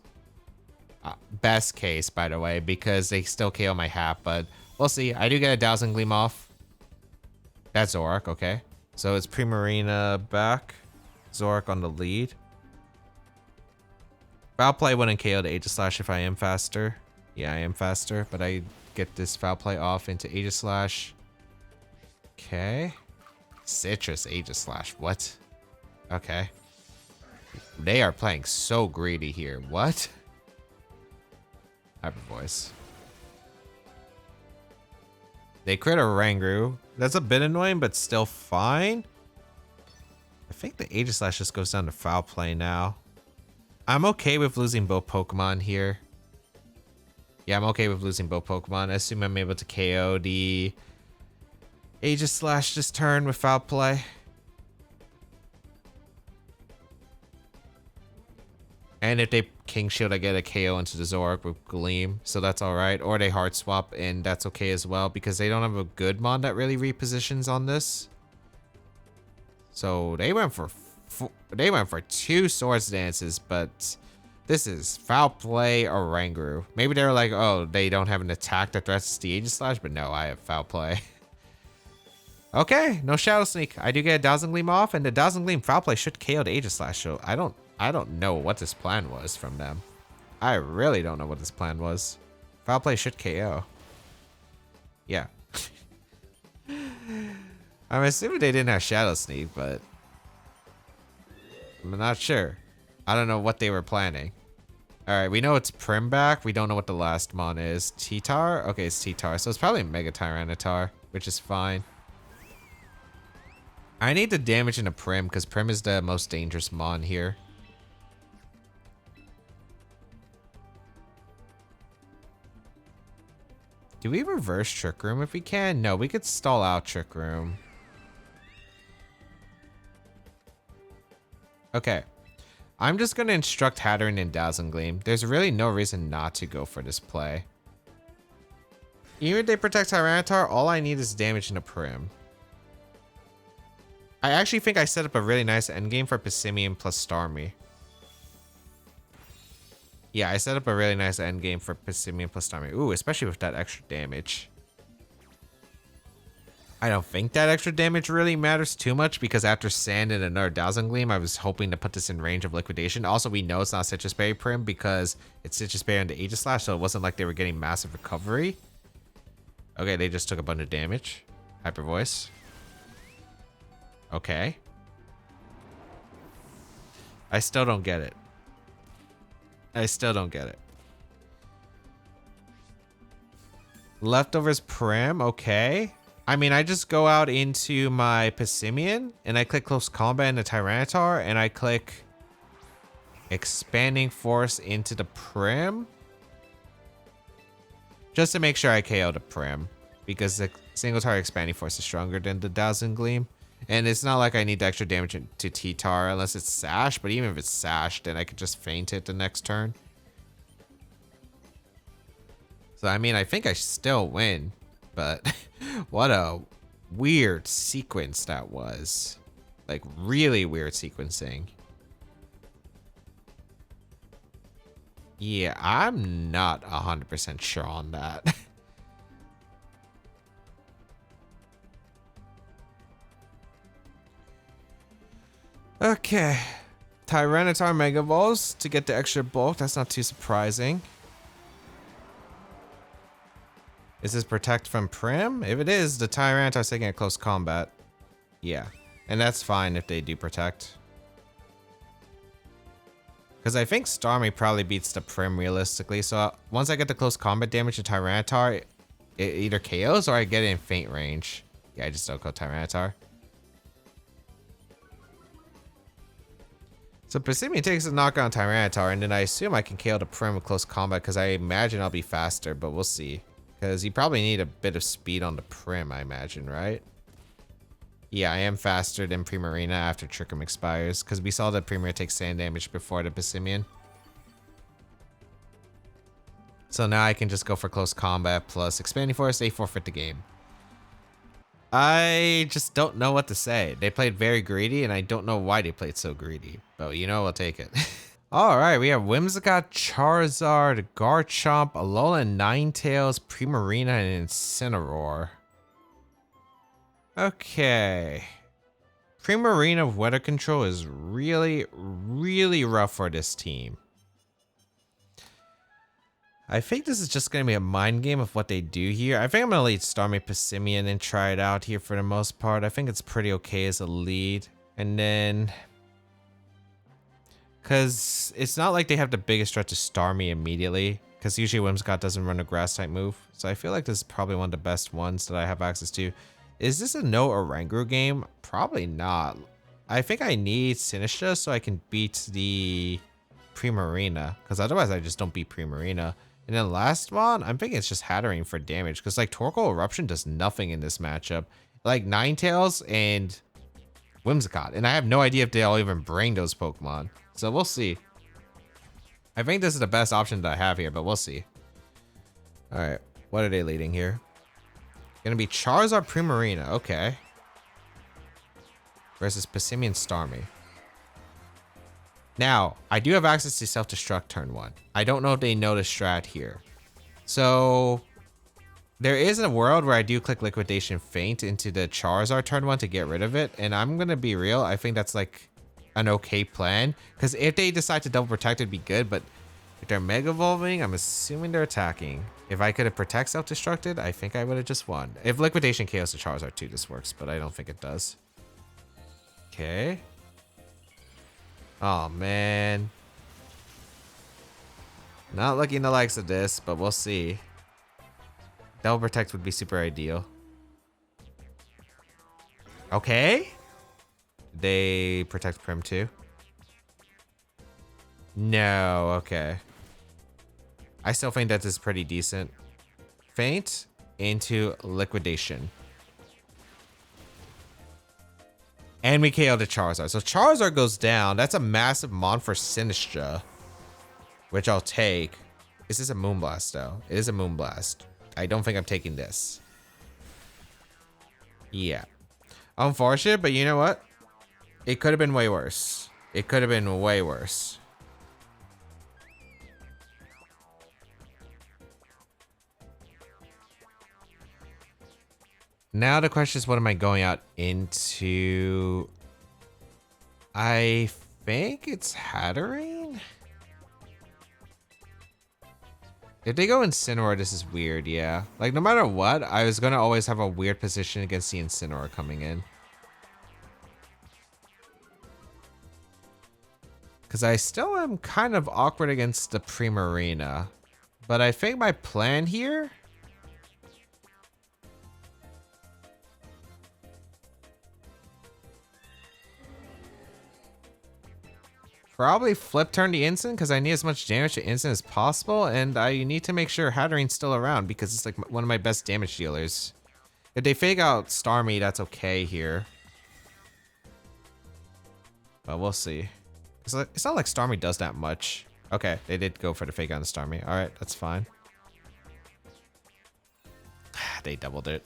Best case, by the way, because they still KO my Hat, but We'll see. I do get a Dazzling Gleam off. That's Zoroark, okay. So it's Primarina back. Zoroark on the lead. Foul Play wouldn't KO the Aegislash if I am faster. Yeah, I am faster, but I get this Foul Play off into Aegislash. Okay. Citrus Aegislash, what? Okay. They are playing so greedy here. What? Hyper Voice. They crit a Rangaroo. That's a bit annoying, but still fine. I think the Aegislash just goes down to Foul Play now. I'm okay with losing both Pokemon here. Yeah, I'm okay with losing both Pokemon. I assume I'm able to KO the Aegislash this turn with Foul Play. And if they King Shield, I get a KO into the Zoroark with Gleam, so that's alright. Or they Hard Swap, and that's okay as well, because they don't have a good mon that really repositions on this. So they went for two Swords Dances, but this is Foul Play or Rangaroo. Maybe they were like, oh, they don't have an attack that threatens the Aegislash, but no, I have Foul Play. Okay, no Shadow Sneak. I do get a Dazzling Gleam off, and the Dazzling Gleam Foul Play should KO the Aegislash, so I don't know what this plan was from them. I really don't know what this plan was. Foul Play should KO. Yeah. I'm assuming they didn't have Shadow Sneak, but I'm not sure. I don't know what they were planning. Alright, we know it's Prim back. We don't know what the last mon is. T-Tar? Okay, it's T-Tar. So it's probably Mega Tyranitar, which is fine. I need the damage into Prim, because Prim is the most dangerous mon here. Do we reverse Trick Room if we can? No, we could stall out Trick Room. Okay. I'm just going to instruct Hatterene and Dazzling Gleam. There's really no reason not to go for this play. Even if they protect Tyranitar, all I need is damage into Prim. I actually think I set up a really nice endgame for Passimian plus Starmie. Yeah, I set up a really nice endgame for Passimian plus Starmie. Ooh, especially with that extra damage. I don't think that extra damage really matters too much because after Sand and another Dazzling Gleam, I was hoping to put this in range of liquidation. Also, we know it's not Citrus Berry Prim because it's Citrus Berry and the Aegislash, so it wasn't like they were getting massive recovery. Okay, they just took a bunch of damage. Hyper Voice. Okay. I still don't get it. I still don't get it. Leftovers Prim, okay. I mean, I just go out into my Passimian and I click Close Combat in the Tyranitar and I click Expanding Force into the Prim. Just to make sure I KO the Prim because the single target Expanding Force is stronger than the Dazzling Gleam. And it's not like I need the extra damage to T-Tar unless it's Sash, but even if it's Sash, then I could just feint it the next turn. So, I mean, I think I still win, but what a weird sequence that was. Like, really weird sequencing. Yeah, I'm not 100% sure on that. Okay, Tyranitar Mega Balls to get the extra bulk. That's not too surprising. Is this protect from Prim? If it is, the Tyranitar's taking a close combat. Yeah, and that's fine if they do protect. Because I think Starmie probably beats the Prim realistically. So once I get the close combat damage to Tyranitar, it either KOs or I get it in feint range. Yeah, I just don't go Tyranitar. So Passimian takes a knockout on Tyranitar, and then I assume I can KO the Prim with close combat because I imagine I'll be faster, but we'll see. Because you probably need a bit of speed on the Prim, I imagine, right? Yeah, I am faster than Primarina after Trick Room expires, because we saw that Primarina takes sand damage before the Passimian. So now I can just go for close combat plus Expanding Force, they forfeit the game. I just don't know what to say. They played very greedy, and I don't know why they played so greedy. But you know, I'll take it. Alright, we have Whimsicott, Charizard, Garchomp, Alolan Ninetales, Primarina, and Incineroar. Okay. Primarina weather control is really, really rough for this team. I think this is just going to be a mind game of what they do here. I think I'm going to lead Starmie Passimian and try it out here for the most part. I think it's pretty okay as a lead. And then... because it's not like they have the biggest threat to Starmie immediately. Because usually Whimsicott doesn't run a grass type move. So I feel like this is probably one of the best ones that I have access to. Is this a no Oranguru game? Probably not. I think I need Sinistra so I can beat the Primarina. Because otherwise I just don't beat Primarina. And then last one, I'm thinking it's just Hatterene for damage. Because like Torkoal Eruption does nothing in this matchup. Like Ninetales and Whimsicott. And I have no idea if they'll even bring those Pokemon. So we'll see. I think this is the best option that I have here, but we'll see. Alright, what are they leading here? Gonna be Charizard Primarina, okay. Versus Passimian Starmie. Now, I do have access to Self-Destruct turn 1. I don't know if they know the strat here. So, there is a world where I do click Liquidation Feint into the Charizard turn 1 to get rid of it. And I'm gonna be real, I think that's like an okay plan. Because if they decide to double protect, it'd be good. But if they're Mega Evolving, I'm assuming they're attacking. If I could have Protect Self-Destructed, I think I would have just won. If Liquidation KOs the Charizard too, this works. But I don't think it does. Okay. Oh, man. Not looking the likes of this, but we'll see. Double Protect would be super ideal. Okay. They protect Prim too? No, okay. I still think that is pretty decent. Feint into Liquidation. And we KO the Charizard. So Charizard goes down. That's a massive mon for Sinistra. Which I'll take. Is this a Moonblast though? It is a Moonblast. I don't think I'm taking this. Yeah. Unfortunate, but you know what? It could have been way worse. It could have been way worse. Now the question is, what am I going out into? I think it's Hatterene? If they go Incineroar, this is weird, yeah. Like, no matter what, I was going to always have a weird position against the Incineroar coming in. Because I still am kind of awkward against the Primarina. But I think my plan here... probably flip turn the Instant because I need as much damage to Instant as possible. And I need to make sure Hatterene's still around because it's like one of my best damage dealers. If they fake out Starmie, that's okay here. But we'll see. It's not like Starmie does that much. Okay, they did go for the fake out on Starmie. Alright, that's fine. They doubled it.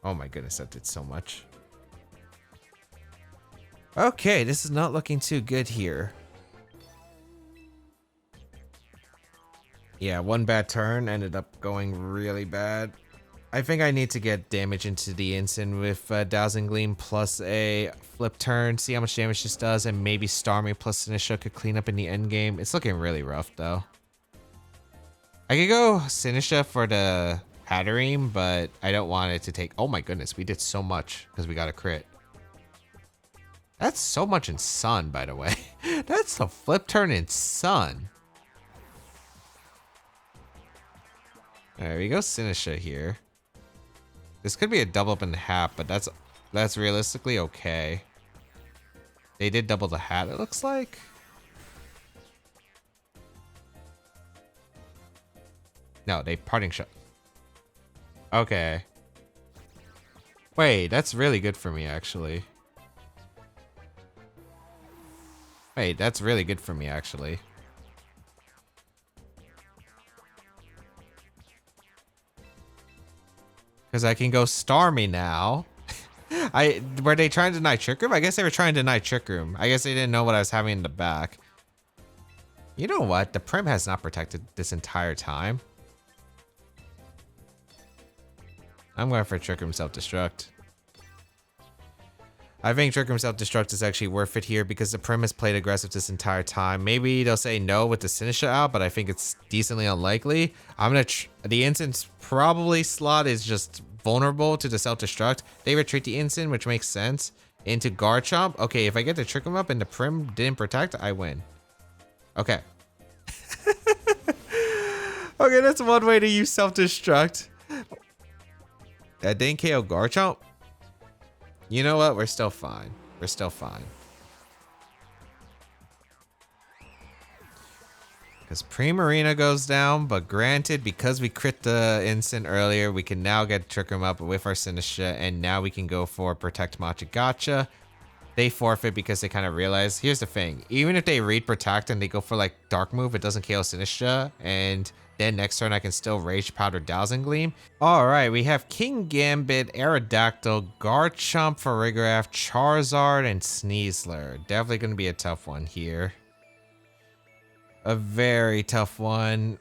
Oh my goodness, that did so much. Okay, this is not looking too good here. Yeah, one bad turn ended up going really bad. I think I need to get damage into the Instant with Dazzling Gleam plus a flip turn, see how much damage this does, and maybe Starmie plus Sinistra could clean up in the end game. It's looking really rough though. I could go Sinistra for the Hatterene, but I don't want it to take... oh my goodness, we did so much because we got a crit. That's so much in Sun, by the way. That's a flip turn in Sun. There we go, Sinistra here. This could be a double up in the hat, but that's realistically okay. They did double the hat, it looks like. No, they parting shot. Okay. Wait, that's really good for me, actually. Wait, that's really good for me, actually. Because I can go Starmie now. Were they trying to deny Trick Room? I guess they were trying to deny Trick Room. I guess they didn't know what I was having in the back. You know what? The Prim has not protected this entire time. I'm going for Trick Room Self-Destruct. I think Trick Room Self-Destruct is actually worth it here because the Prim has played aggressive this entire time. Maybe they'll say no with the Sinistra out, but I think it's decently unlikely. The Instant probably slot is just vulnerable to the Self-Destruct. They retreat the Instant, which makes sense, into Garchomp. Okay, if I get to Trick Room up and the Prim didn't protect, I win. Okay. Okay, that's one way to use Self-Destruct. That didn't KO Garchomp. You know what? We're still fine. We're still fine. Because Primarina goes down, but granted, because we crit the instant earlier, we can now get Trick Room up with our Sinistra, and now we can go for Protect Machigacha. They forfeit because they kind of realize, here's the thing, even if they read Protect and they go for like Dark Move, it doesn't KO Sinistra, and then next turn I can still Rage Powder Dazzling Gleam. Alright, we have King Gambit, Aerodactyl, Garchomp, Farigiraf, Charizard, and Sneasler. Definitely going to be a tough one here. A very tough one.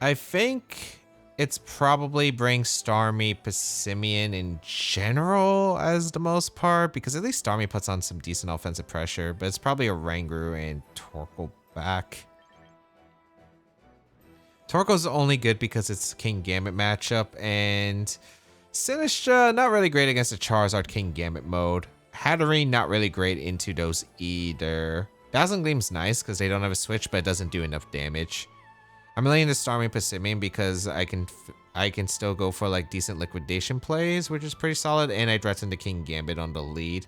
I think it's probably bring Starmie, Passimian in general as the most part, because at least Starmie puts on some decent offensive pressure, but it's probably a Ranguru and Torkoal back. Torkoal's only good because it's King Gambit matchup, and Sinistra not really great against the Charizard King Gambit mode. Hatterene not really great into those either. Dazzling Gleam's nice because they don't have a switch, but it doesn't do enough damage. I'm laying the Starmie Passimian because I can still go for like decent liquidation plays, which is pretty solid, and I threaten the King Gambit on the lead.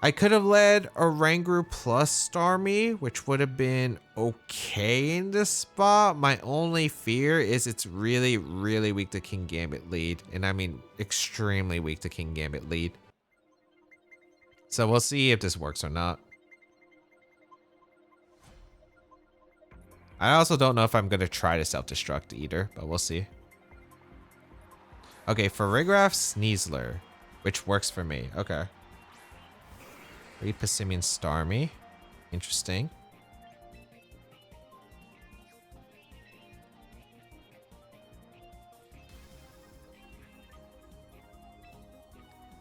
I could have led a Ranguru plus Starmie, which would have been okay in this spot. My only fear is it's really, really weak to King Gambit lead, and I mean extremely weak to King Gambit lead. So we'll see if this works or not. I also don't know if I'm going to try to Self-Destruct either, but we'll see. Okay, Farigiraf, Sneasler, which works for me. Okay. Read Passimian Starmie. Interesting.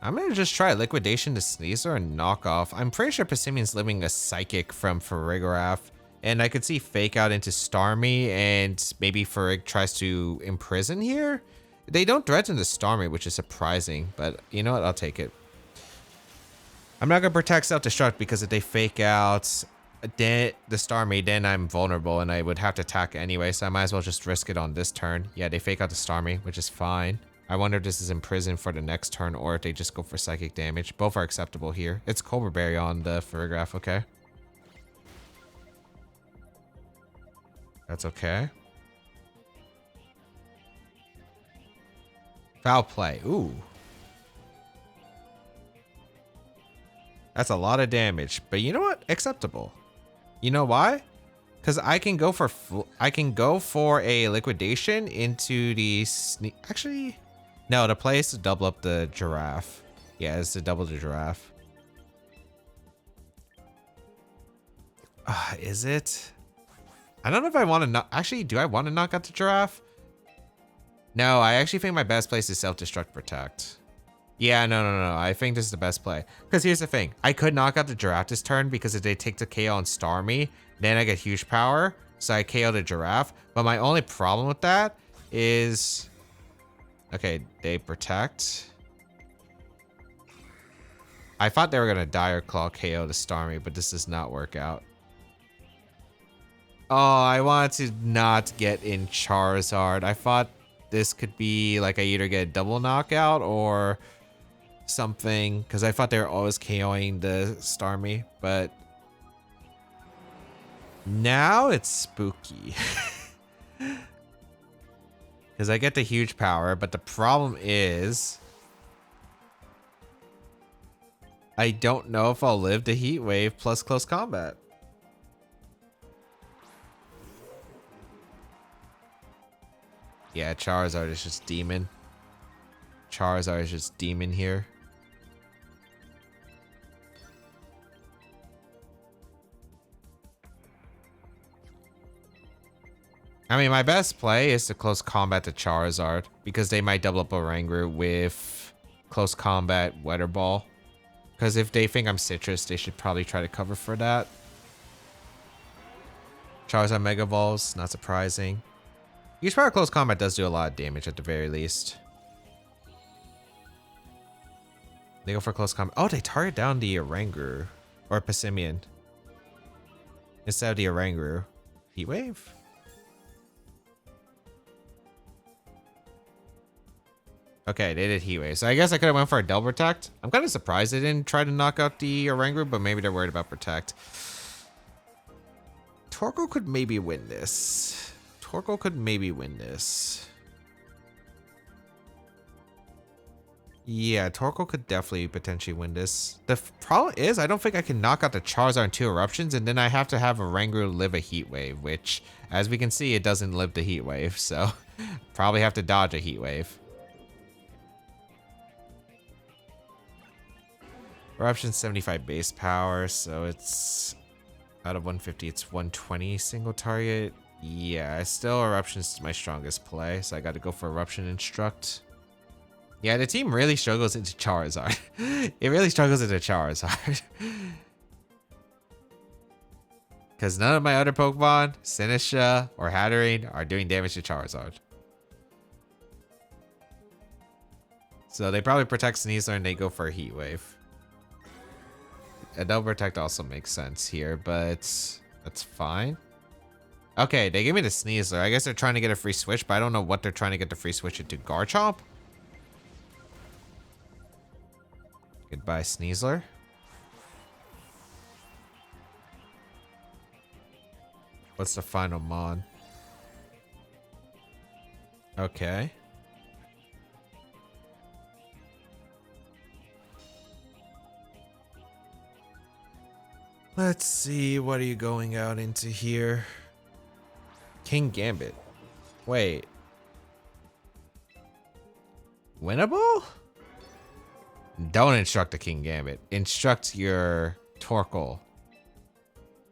I'm going to just try Liquidation to Sneasler and knock off. I'm pretty sure Passimian's living a Psychic from Farigiraf. And I could see Fake Out into Starmie, and maybe Farig tries to Imprison here. They don't threaten the Starmie, which is surprising, but you know what? I'll take it. I'm not going to protect Self-Destruct because if they Fake Out the Starmie, then I'm vulnerable and I would have to attack anyway, so I might as well just risk it on this turn. Yeah, they Fake Out the Starmie, which is fine. I wonder if this is Imprison for the next turn or if they just go for Psychic damage. Both are acceptable here. It's Cobra Berry on the Farigiraf, okay? That's okay. Foul play. Ooh. That's a lot of damage. But you know what? Acceptable. You know why? Because I can go for a liquidation into the actually, no, the play is to double up the giraffe. Yeah, it's to double the giraffe. Is it? I don't know if I want to knock. Actually, do I want to knock out the giraffe? No, I actually think my best place is Self-Destruct Protect. Yeah, no. I think this is the best play. Because here's the thing. I could knock out the giraffe this turn because if they take the KO on Starmie, then I get huge power. So I KO the giraffe. But my only problem with that is... Okay, they protect. I thought they were going to Dire Claw KO the Starmie, but this does not work out. Oh, I wanted to not get in Charizard. I thought this could be like I either get a double knockout or something, because I thought they were always KOing the Starmie, but now it's spooky. Because I get the huge power, but the problem is I don't know if I'll live the Heat Wave plus Close Combat. Yeah, Charizard is just demon. Charizard is just demon here. I mean, my best play is to close combat to Charizard because they might double up Oranguru with close combat Weather Ball. Because if they think I'm Citrus, they should probably try to cover for that. Charizard Mega Balls, not surprising. Huge Power Close Combat does do a lot of damage at the very least. They go for close combat. Oh, they target down the Oranguru or Passimian instead of the Oranguru. Heat Wave? Okay, they did Heat Wave. So I guess I could have went for a double Protect. I'm kind of surprised they didn't try to knock out the Oranguru, but maybe they're worried about Protect. Torkoal could maybe win this. Torkoal could maybe win this. Yeah, Torkoal could definitely potentially win this. The problem is I don't think I can knock out the Charizard in 2 eruptions, and then I have to have Oranguru live a Heat Wave, which, as we can see, it doesn't live the Heat Wave, so probably have to dodge a Heat Wave. Eruption 75 base power, so it's out of 150, it's 120 single target. Yeah, still Eruption's my strongest play, so I got to go for Eruption Instruct. Yeah, the team really struggles into Charizard. It really struggles into Charizard. Because none of my other Pokemon, Sinistra or Hatterene, are doing damage to Charizard. So they probably protect Sneasler and they go for a Heat Wave. A double protect also makes sense here, but that's fine. Okay, they gave me the Sneasler. I guess they're trying to get a free switch, but I don't know what they're trying to get the free switch into. Garchomp? Goodbye, Sneasler. What's the final mon? Okay. Let's see, what are you going out into here? King Gambit. Wait. Winnable? Don't instruct the King Gambit. Instruct your Torkoal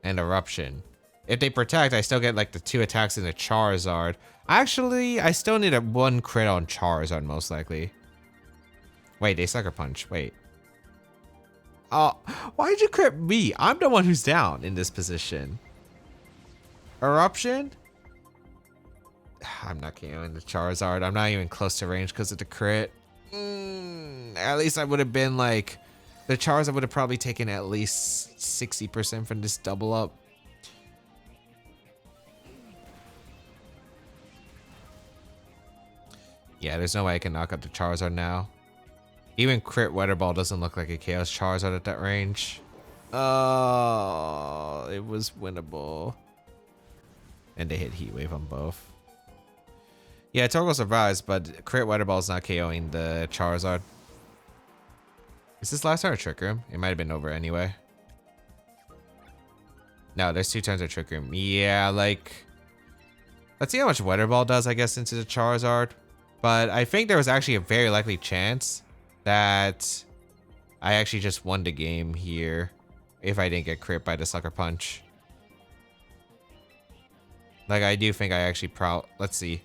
and Eruption. If they protect, I still get like the 2 attacks in the Charizard. Actually, I still need a 1 crit on Charizard most likely. Wait, they Sucker Punch. Wait. Oh, why'd you crit me? I'm the one who's down in this position. Eruption? I'm not KOing the Charizard. I'm not even close to range because of the crit. At least I would have been like... The Charizard would have probably taken at least 60% from this double up. Yeah, there's no way I can knock out the Charizard now. Even crit Weather Ball doesn't look like a Chaos Charizard at that range. Oh, it was winnable. And they hit Heat Wave on both. Yeah, Torkoal survives, but crit Weather Ball is not KOing the Charizard. Is this last turn a Trick Room? It might have been over anyway. No, there's 2 turns of Trick Room. Yeah, like... Let's see how much Weather Ball does, I guess, into the Charizard. But I think there was actually a very likely chance that I actually just won the game here if I didn't get crit by the Sucker Punch. Like, I do think I actually let's see.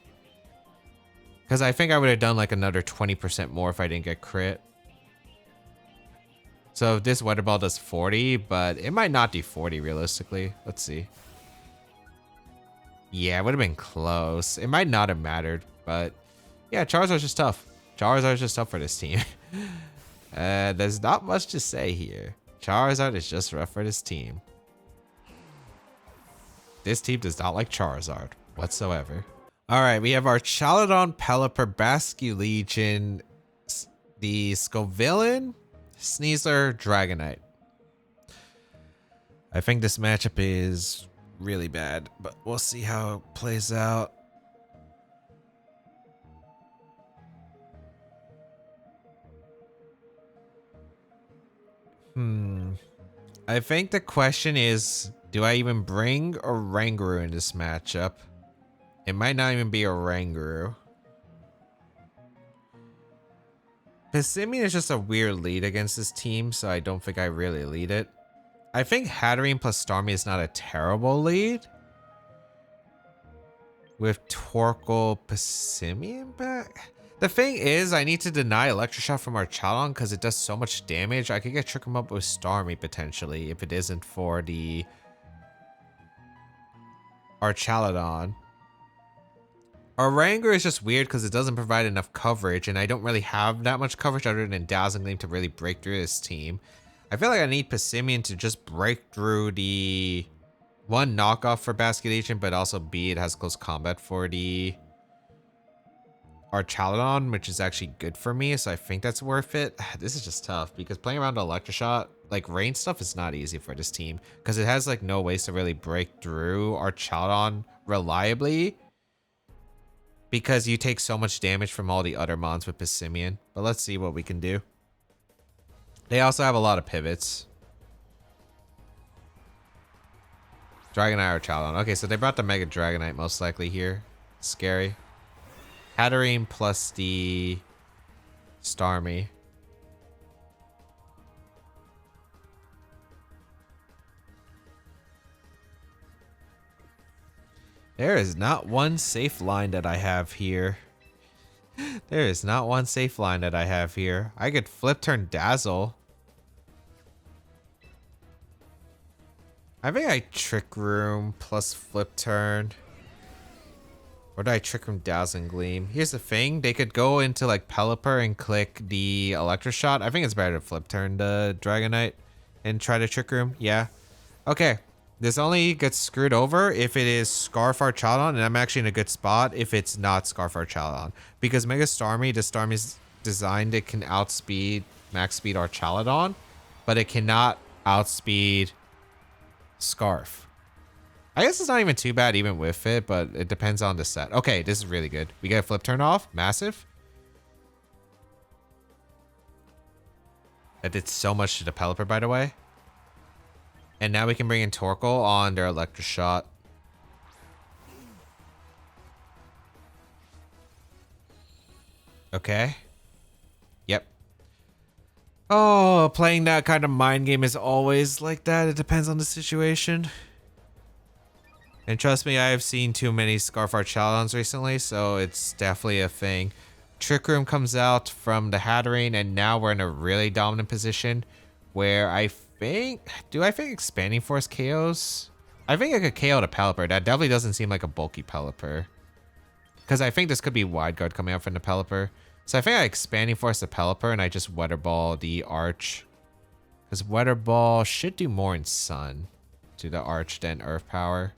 Because I think I would have done like another 20% more if I didn't get crit. So if this Weather Ball does 40, but it might not do 40 realistically. Let's see. Yeah, it would have been close. It might not have mattered, but yeah, Charizard's just tough. Charizard's just tough for this team. There's not much to say here. Charizard is just rough for this team. This team does not like Charizard whatsoever. All right, we have our Archaludon, Pelipper, Basculegion, the Scovillain, Sneasler, Dragonite. I think this matchup is really bad, but we'll see how it plays out. I think the question is, do I even bring Oranguru in this matchup? It might not even be Oranguru. Passimian is just a weird lead against this team, so I don't think I really lead it. I think Hatterene plus Starmie is not a terrible lead. with Torkoal Passimian back. The thing is, I need to deny Electroshock from Archaludon because it does so much damage. I could get Trick him up with Starmie potentially if it isn't for the Archaludon. Oranger is just weird because it doesn't provide enough coverage, and I don't really have that much coverage other than Dazzling Gleam to really break through this team. I feel like I need Passimian to just break through the one knockoff for Basculation, but also B, it has close combat for the Archaludon, which is actually good for me, so I think that's worth it. This is just tough because playing around Electroshot, like range stuff, is not easy for this team because it has like no ways to really break through Archaludon reliably because you take so much damage from all the other mons with Passimian. But let's see what we can do. They also have a lot of pivots. Dragonite or Archaludon. Okay, so they brought the Mega Dragonite most likely here. Scary. Hatterene plus the Starmie. There is not one safe line that I have here. There is not one safe line that I have here. I could flip turn Dazzle. I think I Trick Room plus flip turn. Or do I Trick Room Dazzling Gleam? Here's the thing. They could go into like Pelipper and click the Electroshot. I think it's better to flip turn the Dragonite and try to Trick Room. Yeah. Okay. This only gets screwed over if it is Scarf Archaludon, and I'm actually in a good spot if it's not Scarf Archaludon. Because Mega Starmie, the Starmie's designed, it can outspeed max speed Archaludon, but it cannot outspeed Scarf. I guess it's not even too bad even with it, but it depends on the set. Okay, this is really good. We get a flip turn off. Massive. That did so much to the Pelipper, by the way. And now we can bring in Torkoal on their Electroshot. Okay. Yep. Oh, playing that kind of mind game is always like that. It depends on the situation. And trust me, I have seen too many Scarf Archaludons recently, so it's definitely a thing. Trick Room comes out from the Hatterene, and now we're in a really dominant position where I think... Do I think Expanding Force KOs? I think I could KO the Pelipper. That definitely doesn't seem like a bulky Pelipper. Because I think this could be Wide Guard coming out from the Pelipper. So I think I Expanding Force the Pelipper and I just Weather Ball the Arch. Because Weather Ball should do more in Sun to the Arch than Earth Power.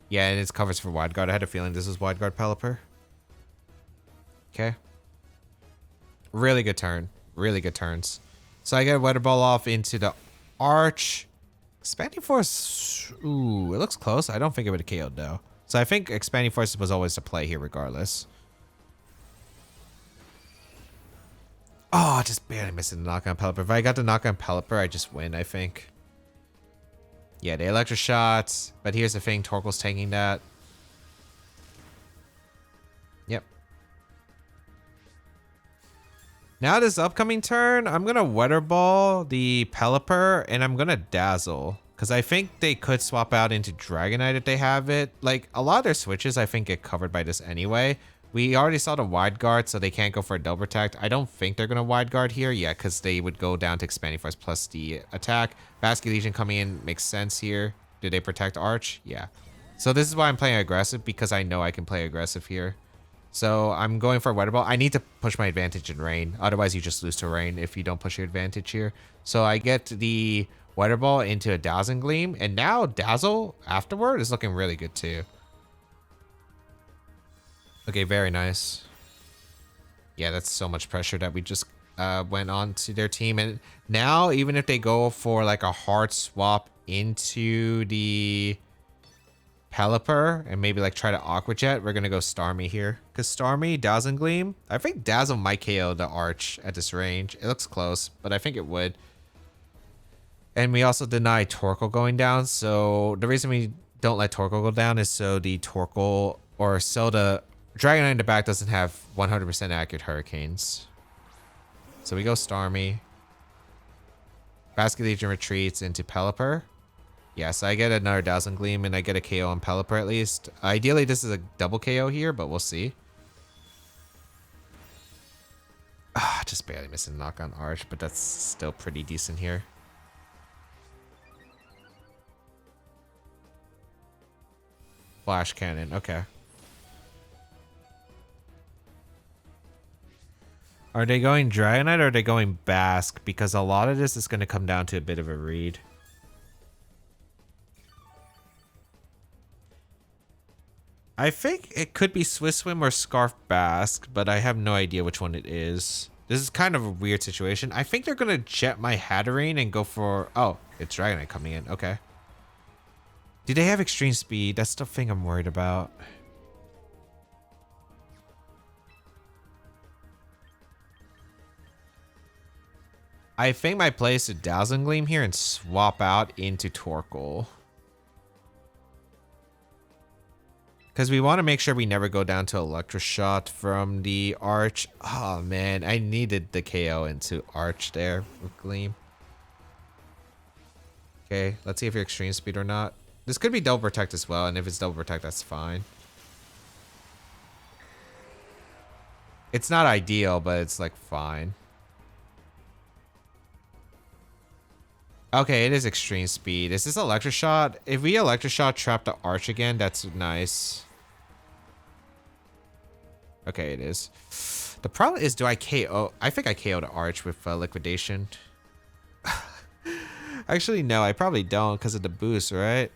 Yeah, and it's covers for Wide Guard. I had a feeling this was Wide Guard Pelipper. Okay. Really good turn. Really good turns. So I get Weather Ball off into the Arch. Expanding Force. Ooh, it looks close. I don't think it would have KO'd though. So I think Expanding Force was always the play here regardless. Oh, just barely missing the knock on Pelipper. If I got the knock on Pelipper, I just win, I think. Yeah, the Electroshots. But here's the thing. Torkoal's taking that. Yep. Now this upcoming turn, I'm going to Weather Ball the Pelipper and I'm going to Dazzle. Because I think they could swap out into Dragonite if they have it. Like, a lot of their switches, I think, get covered by this anyway. We already saw the Wide Guard, so they can't go for a double attack. I don't think they're going to Wide Guard here. Yeah, because they would go down to Expanding Force plus the attack. Basculation coming in makes sense here. Do they protect Arch? Yeah. So this is why I'm playing aggressive, because I know I can play aggressive here. So I'm going for a Weather Ball. I need to push my advantage in Rain. Otherwise, you just lose to Rain if you don't push your advantage here. So I get the Weather Ball into a Dazzling Gleam. And now Dazzle afterward is looking really good too. Okay, very nice. Yeah, that's so much pressure that we just went on to their team. And now, even if they go for like a hard swap into the Pelipper and maybe like try to Aqua Jet, we're going to go Starmie here. Because Starmie, Dazzling Gleam, I think Dazzle might KO the Arch at this range. It looks close, but I think it would. And we also deny Torkoal going down. So the reason we don't let Torkoal go down is so the Torkoal, or so the Dragonite in the back doesn't have 100% accurate Hurricanes. So we go Starmie. Basculation retreats into Pelipper. Yeah, so I get another Dazzling Gleam and I get a KO on Pelipper at least. Ideally, this is a double KO here, but we'll see. Ah, just barely missing knock on Arch, but that's still pretty decent here. Flash Cannon, okay. Are they going Dragonite or are they going Basque? Because a lot of this is going to come down to a bit of a read. I think it could be Swiss Swim or Scarf Basque, but I have no idea which one it is. This is kind of a weird situation. I think they're going to jet my Hatterene and go for... Oh, it's Dragonite coming in. Okay. Do they have extreme speed? That's the thing I'm worried about. I think my play is to Dazzling Gleam here and swap out into Torkoal. Because we want to make sure we never go down to Electroshot from the Arch. Oh man, I needed the KO into Arch there with Gleam. Okay, let's see if you're extreme speed or not. This could be double protect as well, and if it's double protect, that's fine. It's not ideal, but it's like fine. Okay, it is extreme speed. Is this Electroshot? If we Electroshot trap the Arch again, that's nice. Okay, it is. The problem is, do I KO? I think I KO the Arch with Liquidation. Actually, no, I probably don't because of the boost, right?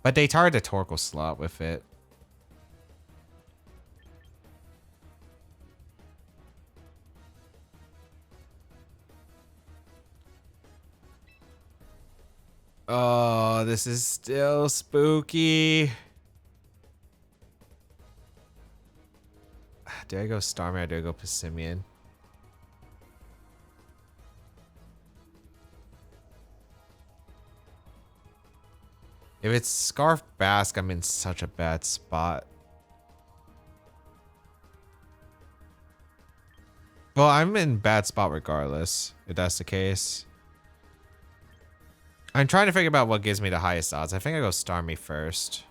But they target the Torkoal slot with it. Oh, this is still spooky. Do I go Starmie or do I go Passimian? If it's Scarf Basque, I'm in such a bad spot. Well, I'm in bad spot regardless, if that's the case. I'm trying to figure out what gives me the highest odds. I think I go Starmie first.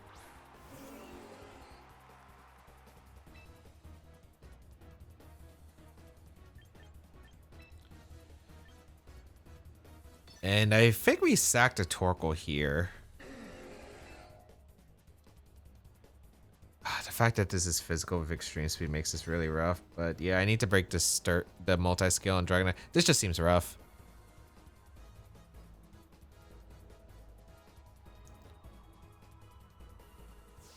And I think we sacked a Torkoal here. The fact that this is physical with extreme speed makes this really rough. But yeah, I need to break this the multi-skill on Dragonite. This just seems rough.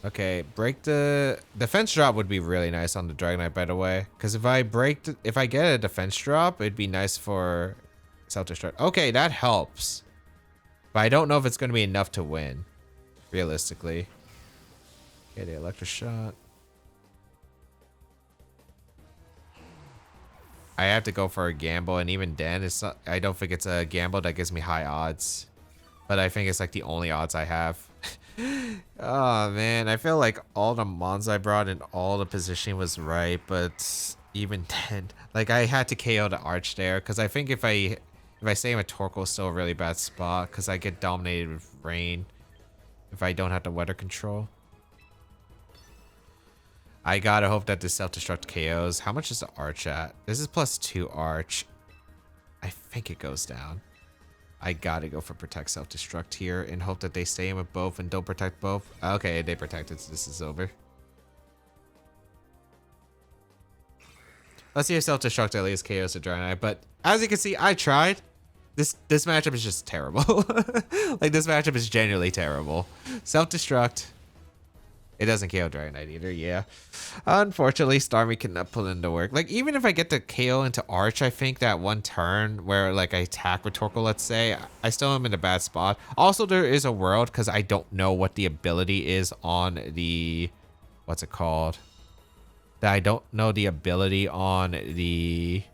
Okay, break the defense drop would be really nice on the Dragonite, by the way. Because if I if I get a defense drop, it'd be nice for Self-Destruct. Okay, that helps. But I don't know if it's going to be enough to win, realistically. Okay, the Electroshot. I have to go for a gamble, and even then, it's not, I don't think it's a gamble that gives me high odds. But I think it's like the only odds I have. Oh man, I feel like all the mons I brought and all the positioning was right, but even then, like I had to KO the Arch there because I think if I stay with Torkoal, still a really bad spot because I get dominated with rain if I don't have the weather control. I gotta hope that the Self-Destruct KOs. How much is the Arch at? This is +2 Arch. I think it goes down. I gotta go for Protect Self-Destruct here and hope that they stay in with both and don't protect both. Okay, they protected, so this is over. Let's see if Self-Destruct at least KOs the Dragonite, but as you can see, I tried. This matchup is just terrible. Like, this matchup is genuinely terrible. Self-Destruct. It doesn't KO Dragonite either, yeah. Unfortunately, Starmie cannot pull into work. Like, even if I get the KO into Arch, I think that one turn where, like, I attack with Torkoal, let's say, I still am in a bad spot. Also, there is a world, because I don't know what the ability is on the... What's it called? That I don't know the ability on the...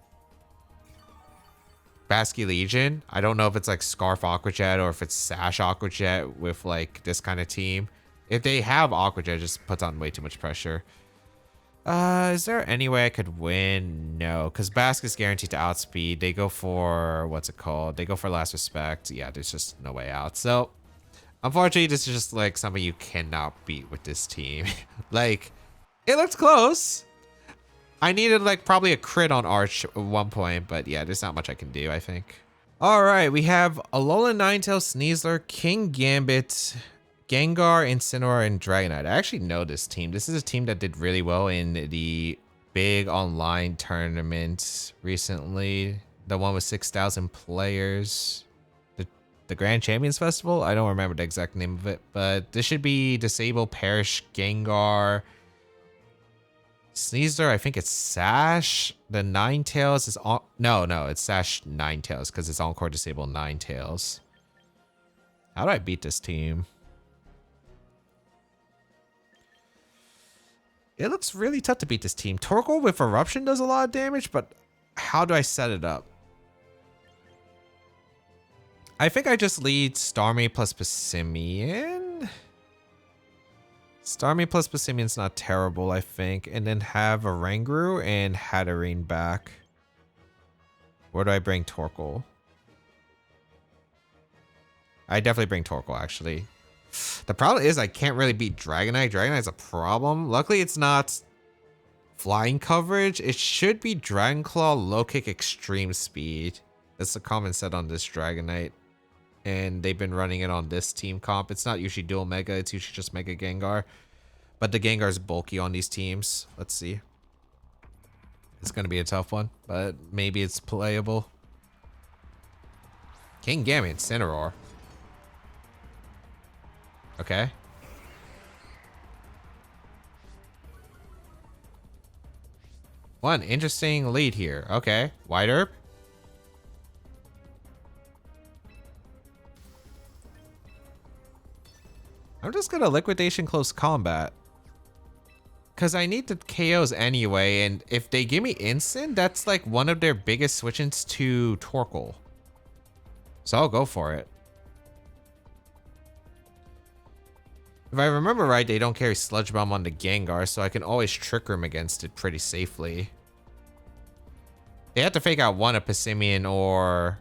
Basque Legion. I don't know if it's, like, Scarf Aqua Jet or if it's Sash Aqua Jet with, like, this kind of team. If they have Aqua Jet, it just puts on way too much pressure. Is there any way I could win? No, because Bask is guaranteed to outspeed. They go for, what's it called? They go for last respect. Yeah, there's just no way out. So, unfortunately, this is just like something you cannot beat with this team. Like, it looks close. I needed like probably a crit on Arch at one point, but yeah, there's not much I can do, I think. All right, we have Alolan Ninetales, Sneasler, King Gambit, Gengar, Incineroar, and Dragonite. I actually know this team. This is a team that did really well in the big online tournament recently. The one with 6,000 players. The Grand Champions Festival? I don't remember the exact name of it, but this should be Disable, Perish, Gengar, Sneasler, I think it's Sash. The Ninetales is on. No, it's Sash Ninetales because it's Encore Disable Ninetales. How do I beat this team? It looks really tough to beat this team. Torkoal with Eruption does a lot of damage, but how do I set it up? I think I just lead Starmie plus Passimian. Starmie plus Passimian's not terrible, I think. And then have a Oranguru and Hatterene back. Where do I bring Torkoal? I definitely bring Torkoal, actually. The problem is I can't really beat Dragonite. Dragonite's a problem. Luckily, it's not flying coverage. It should be Dragon Claw, Low Kick, Extreme Speed. That's the common set on this Dragonite. And they've been running it on this team comp. It's not usually dual Mega. It's usually just Mega Gengar. But the Gengar's bulky on these teams. Let's see. It's going to be a tough one, but maybe it's playable. King Gambit, Incineroar. Okay. One interesting lead here. Okay. White Herb. I'm just gonna Liquidation Close Combat. Because I need the KOs anyway, and if they give me Instant, that's like one of their biggest switch-ins to Torkoal. So I'll go for it. If I remember right, they don't carry Sludge Bomb on the Gengar, so I can always Trick Room against it pretty safely. They have to fake out one of Passimian or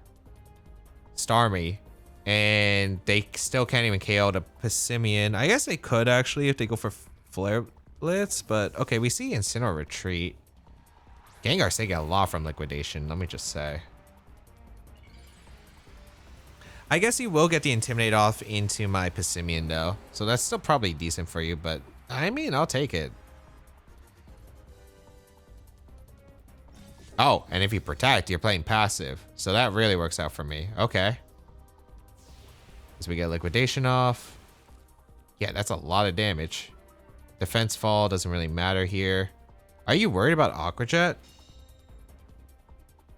Starmie. And they still can't even KO the Passimian. I guess they could actually if they go for Flare Blitz, but okay, we see Incineroar retreat. Gengar's taking a lot from Liquidation, let me just say. I guess you will get the Intimidate off into my Passimian though, so that's still probably decent for you, but I mean, I'll take it. Oh, and if you Protect, you're playing passive, so that really works out for me. Okay. As we get Liquidation off. Yeah, that's a lot of damage. Defense Fall doesn't really matter here. Are you worried about Aqua Jet?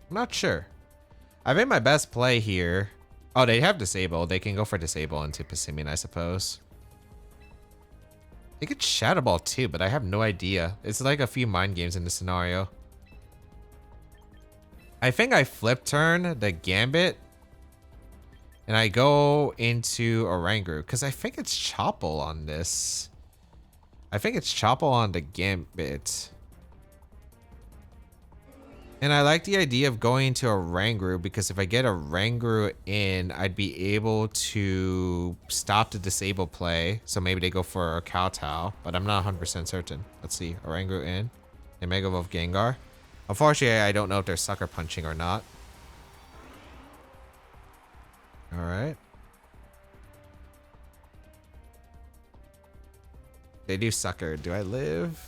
I'm not sure. I made my best play here. Oh, they have Disable. They can go for Disable into Passimian, I suppose. They could Shadow Ball too, but I have no idea. It's like a few mind games in this scenario. I think I flip turn the Gambit. And I go into Oranguru, because I think it's Chople on this. I think it's Chople on the Gambit. And I like the idea of going into Oranguru, because if I get Oranguru in, I'd be able to stop the Disable play. So maybe they go for a Kowtow, but I'm not 100% certain. Let's see, Oranguru in. And Mega Evolve Gengar. Unfortunately, I don't know if they're Sucker Punching or not. All right. They do Sucker. Do I live?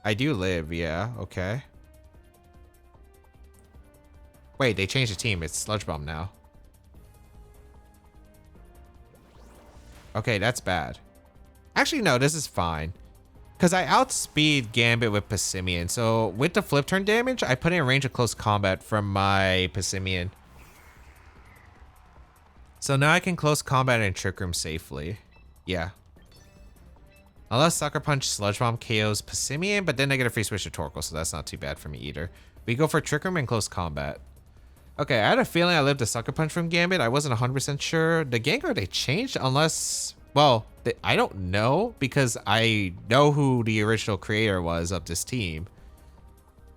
I do live, yeah. Okay. Wait, they changed the team. It's Sludge Bomb now. Okay, that's bad. Actually, no, this is fine. Because I outspeed Gambit with Passimian. So with the flip turn damage, I put in range of close combat from my Passimian. So now I can close combat and Trick Room safely. Yeah. Unless Sucker Punch Sludge Bomb KOs Passimian, but then I get a free switch to Torkoal, so that's not too bad for me either. We go for Trick Room and close combat. Okay, I had a feeling I lived a Sucker Punch from Gambit. I wasn't 100% sure. The Gengar, they changed unless... Well, I don't know because I know who the original creator was of this team.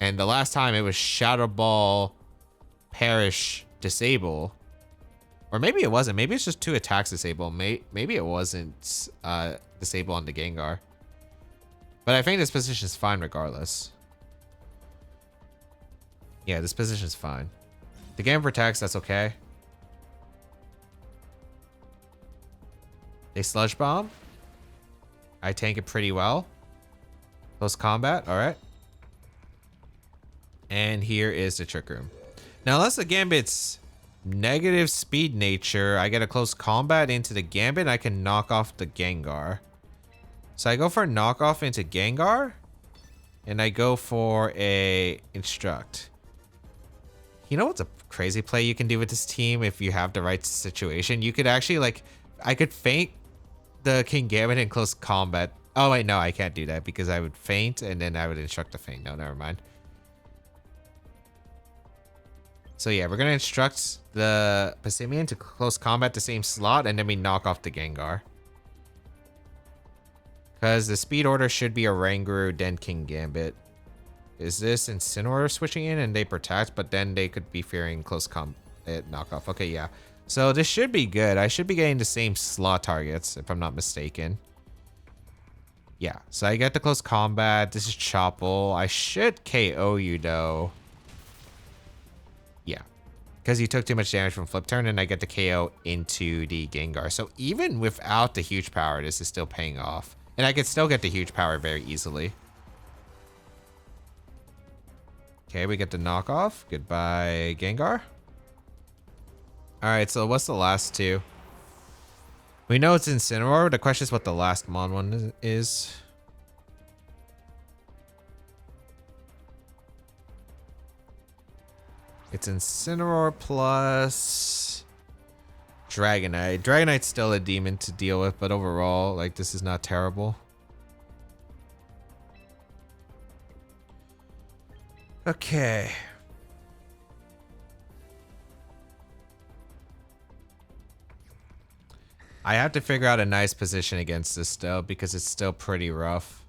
And the last time it was Shadow Ball, Perish, Disable. Or maybe it wasn't. Maybe it's just 2 attacks disable. Maybe it wasn't disable on the Gengar. But I think this position is fine regardless. Yeah, this position is fine. The game protects, that's okay. They Sludge Bomb. I tank it pretty well. Close combat, alright. And here is the Trick Room. Now, unless the Gambit's negative speed nature, I get a close combat into the Gambit, I can knock off the Gengar. So I go for a knockoff into Gengar, and I go for a Instruct. You know what's a crazy play you can do with this team if you have the right situation? You could actually, like, I could feint the King Gambit in close combat. Oh, wait, no, I can't do that because I would feint and then I would instruct the feint. No, never mind. So yeah, we're going to instruct the Passimian to close combat the same slot, and then we knock off the Gengar. Because the speed order should be a Oranguru, then King Gambit. Is this Incineroar switching in and they protect, but then they could be fearing close combat knockoff. Okay, yeah. So this should be good. I should be getting the same slot targets, if I'm not mistaken. Yeah, so I get the close combat. This is Chople. I should KO you, though. Yeah, because you took too much damage from Flip Turn, and I get the KO into the Gengar. So even without the huge power, this is still paying off. And I could still get the huge power very easily. Okay, we get the knockoff. Goodbye, Gengar. Alright, so what's the last 2? We know it's Incineroar. The question is what the last Mon one is. It's Incineroar plus Dragonite. Dragonite's still a demon to deal with, but overall, like, this is not terrible. Okay. I have to figure out a nice position against this though, because it's still pretty rough.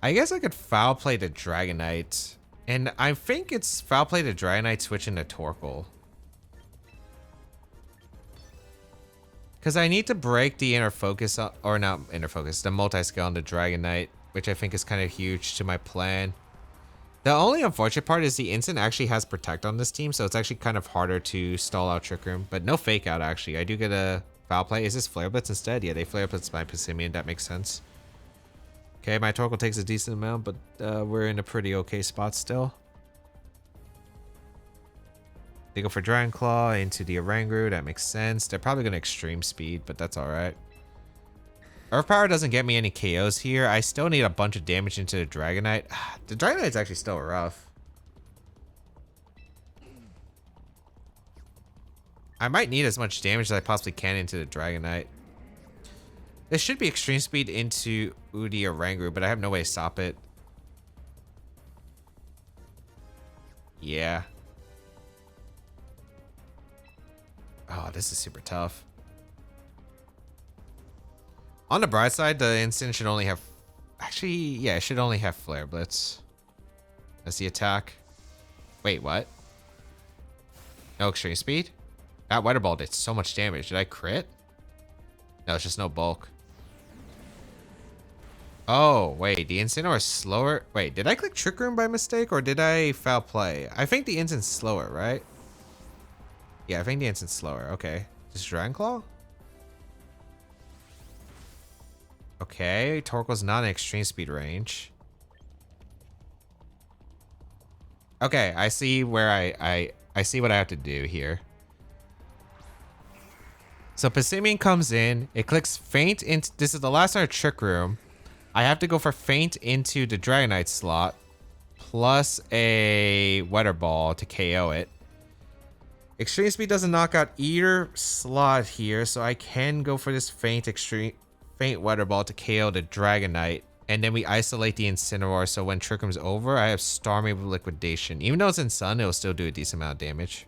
I guess I could foul play the Dragonite. And I think it's foul play the Dragonite switching to Torkoal. Because I need to break the inner focus, or not inner focus, the multi-scale on the Dragonite, which I think is kind of huge to my plan. The only unfortunate part is the Instant actually has Protect on this team, so it's actually kind of harder to stall out Trick Room, but no Fake Out actually. I do get a foul play. Is this Flare Blitz instead? Yeah, they Flare Blitz my Passimian. That makes sense. Okay, my Torkoal takes a decent amount, but we're in a pretty okay spot still. They go for Dragon Claw into the Oranguru. That makes sense. They're probably going to Extreme Speed, but that's alright. Earth Power doesn't get me any KOs here. I still need a bunch of damage into the Dragonite. The Dragonite's actually still rough. I might need as much damage as I possibly can into the Dragonite. This should be Extreme Speed into the Oranguru, but I have no way to stop it. Yeah. Oh, this is super tough. On the bright side, the Instant should only have... Actually, yeah, it should only have Flare Blitz. That's the attack. Wait, what? No Extreme Speed? That Weather Ball did so much damage. Did I crit? No, it's just no bulk. Oh, wait, the Incineroar is slower. Wait, did I click Trick Room by mistake, or did I foul play? I think the Instant's slower, right? Yeah, I think the Instant's slower. Okay. Just Dragon Claw? Okay, Torkoal's not in Extreme Speed range. Okay, I see where I see what I have to do here. So Passimian comes in, it clicks Feint into... This is the last time Trick Room. I have to go for Feint into the Dragonite slot, plus a Weather Ball to KO it. Extreme Speed doesn't knock out either slot here, so I can go for this Feint Weather Ball to KO the Dragonite. And then we isolate the Incineroar, so when Trick Room's over, I have Starmie with Liquidation. Even though it's in Sun, it'll still do a decent amount of damage.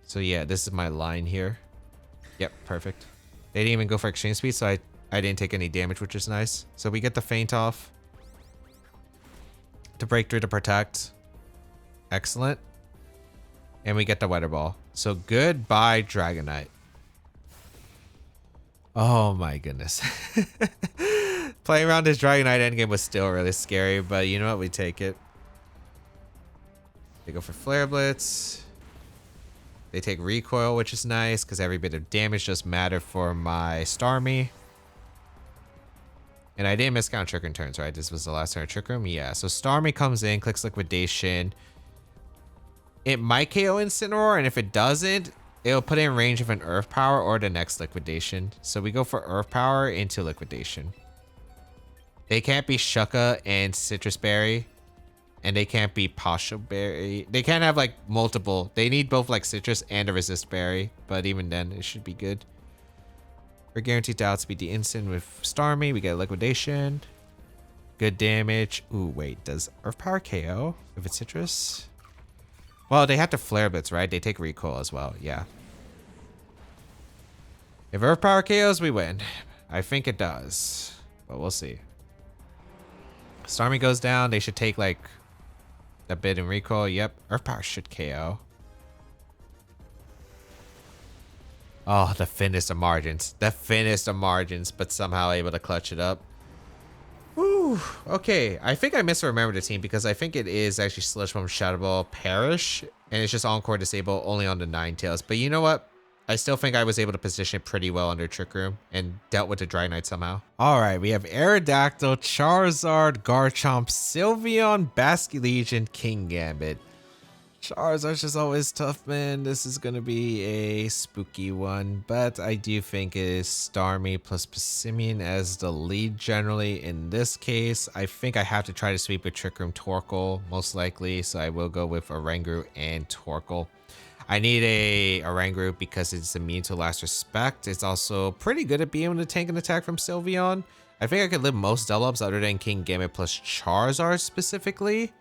So yeah, this is my line here. Yep, perfect. They didn't even go for exchange speed, so I didn't take any damage, which is nice. So we get the feint off to break through to protect. Excellent. And we get the weather ball. So goodbye, Dragonite. Oh my goodness. Playing around this Dragonite endgame was still really scary, but you know what? We take it. They go for Flare Blitz. They take recoil, which is nice because every bit of damage does matter for my Starmie. And I didn't miscount Trick Room turns, right? This was the last turn of Trick Room? Yeah. So Starmie comes in, clicks Liquidation. It might KO Incineroar, and if it doesn't, it'll put it in range of an Earth Power or the next Liquidation. So we go for Earth Power into Liquidation. They can't be Shucka and Citrus Berry. And they can't be Pasha Berry. They can't have like multiple. They need both like Citrus and a Resist Berry. But even then, it should be good. We're guaranteed to outspeed the Instant with Starmie. We get Liquidation. Good damage. Ooh, wait. Does Earth Power KO if it's Citrus? Well, they have to Flare Blitz, right? They take recoil as well. Yeah. If Earth Power KOs, we win. I think it does. But we'll see. Starmie goes down. They should take like a bit in recoil. Yep. Earth Power should KO. Oh, the thinnest of margins. The thinnest of margins, but somehow able to clutch it up. Woo. Okay. I think I misremembered the team because I think it is actually Sludge Bomb, Shadow Ball, Perish, and it's just Encore Disable only on the Ninetales. But you know what? I still think I was able to position it pretty well under Trick Room and dealt with the Dragonite somehow. All right, we have Aerodactyl, Charizard, Garchomp, Sylveon, Basculegion, Kingambit. Charizard's just always tough, man. This is going to be a spooky one, but I do think it is Starmie plus Passimian as the lead generally. In this case, I think I have to try to sweep with Trick Room Torkoal, most likely, so I will go with Oranguru and Torkoal. I need a Oranguru because it's immune to Last Respect. It's also pretty good at being able to tank an attack from Sylveon. I think I could live most double-ups other than Kingambit plus Charizard specifically.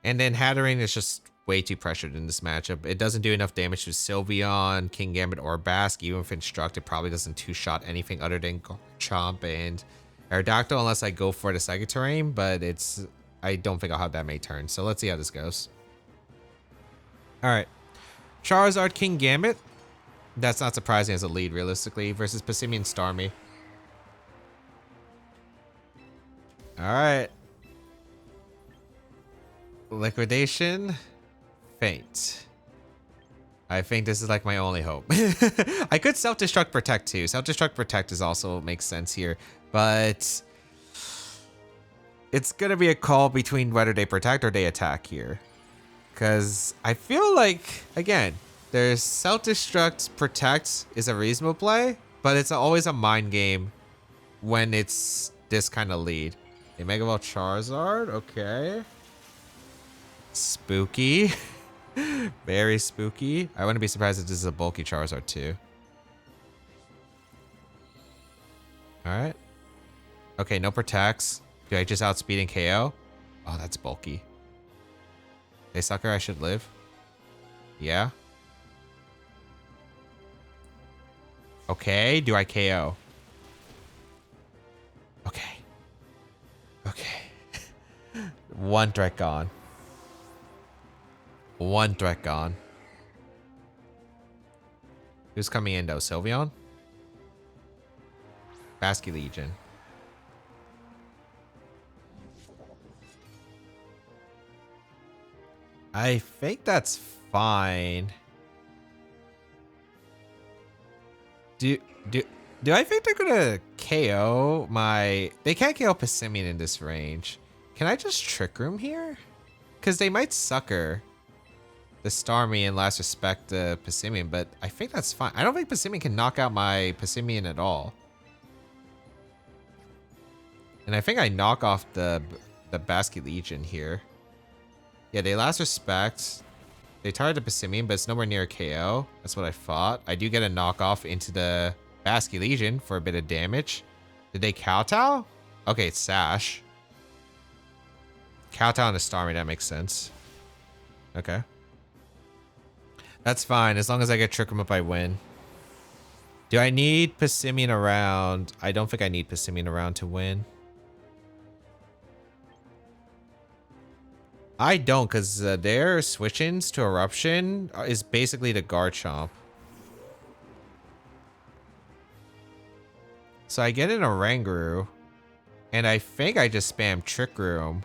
And then Hatterene is just way too pressured in this matchup. It doesn't do enough damage to Sylveon, Kingambit, or Basque. Even if Instruct, it probably doesn't two-shot anything other than Chomp and Aerodactyl unless I go for the Psychic Terrain, but I don't think I'll have that many turns. So let's see how this goes. Alright. Charizard, Kingambit. That's not surprising as a lead, realistically, versus Passimian Starmie. Alright. Liquidation. Feint. I think this is like my only hope. I could Self-Destruct Protect too. Self-Destruct Protect is also makes sense here, but it's gonna be a call between whether they protect or they attack here. Because I feel like, again, there's Self-Destruct Protect is a reasonable play, but it's always a mind game when it's this kind of lead. A Mega Ball Charizard, okay. Spooky. Very spooky. I wouldn't be surprised if this is a bulky Charizard too. Alright. Okay, no protects. Do I just outspeed and KO? Oh, that's bulky. Hey, sucker, I should live. Yeah. Okay, do I KO? Okay. Okay. One threat gone. One threat gone. Who's coming in though? Sylveon? Basculegion. I think that's fine. Do I think they're gonna KO my... They can't KO Passimian in this range. Can I just Trick Room here? Because they might sucker the Starmie and Last Respect the Passimian, but I think that's fine. I don't think Passimian can knock out my Passimian at all. And I think I knock off the Basculegion here. Yeah, they Last Respect. They target the Passimian, but it's nowhere near a KO. That's what I thought. I do get a knockoff into the Basculegion for a bit of damage. Did they Kowtow? Okay, it's Sash. Kowtow and a Starmie, that makes sense. Okay. That's fine. As long as I get Trick Room up, I win. Do I need Passimian around? I don't think I need Passimian around to win. I don't, because their switch-ins to Eruption is basically the Garchomp. So I get an Oranguru, and I think I just spam Trick Room.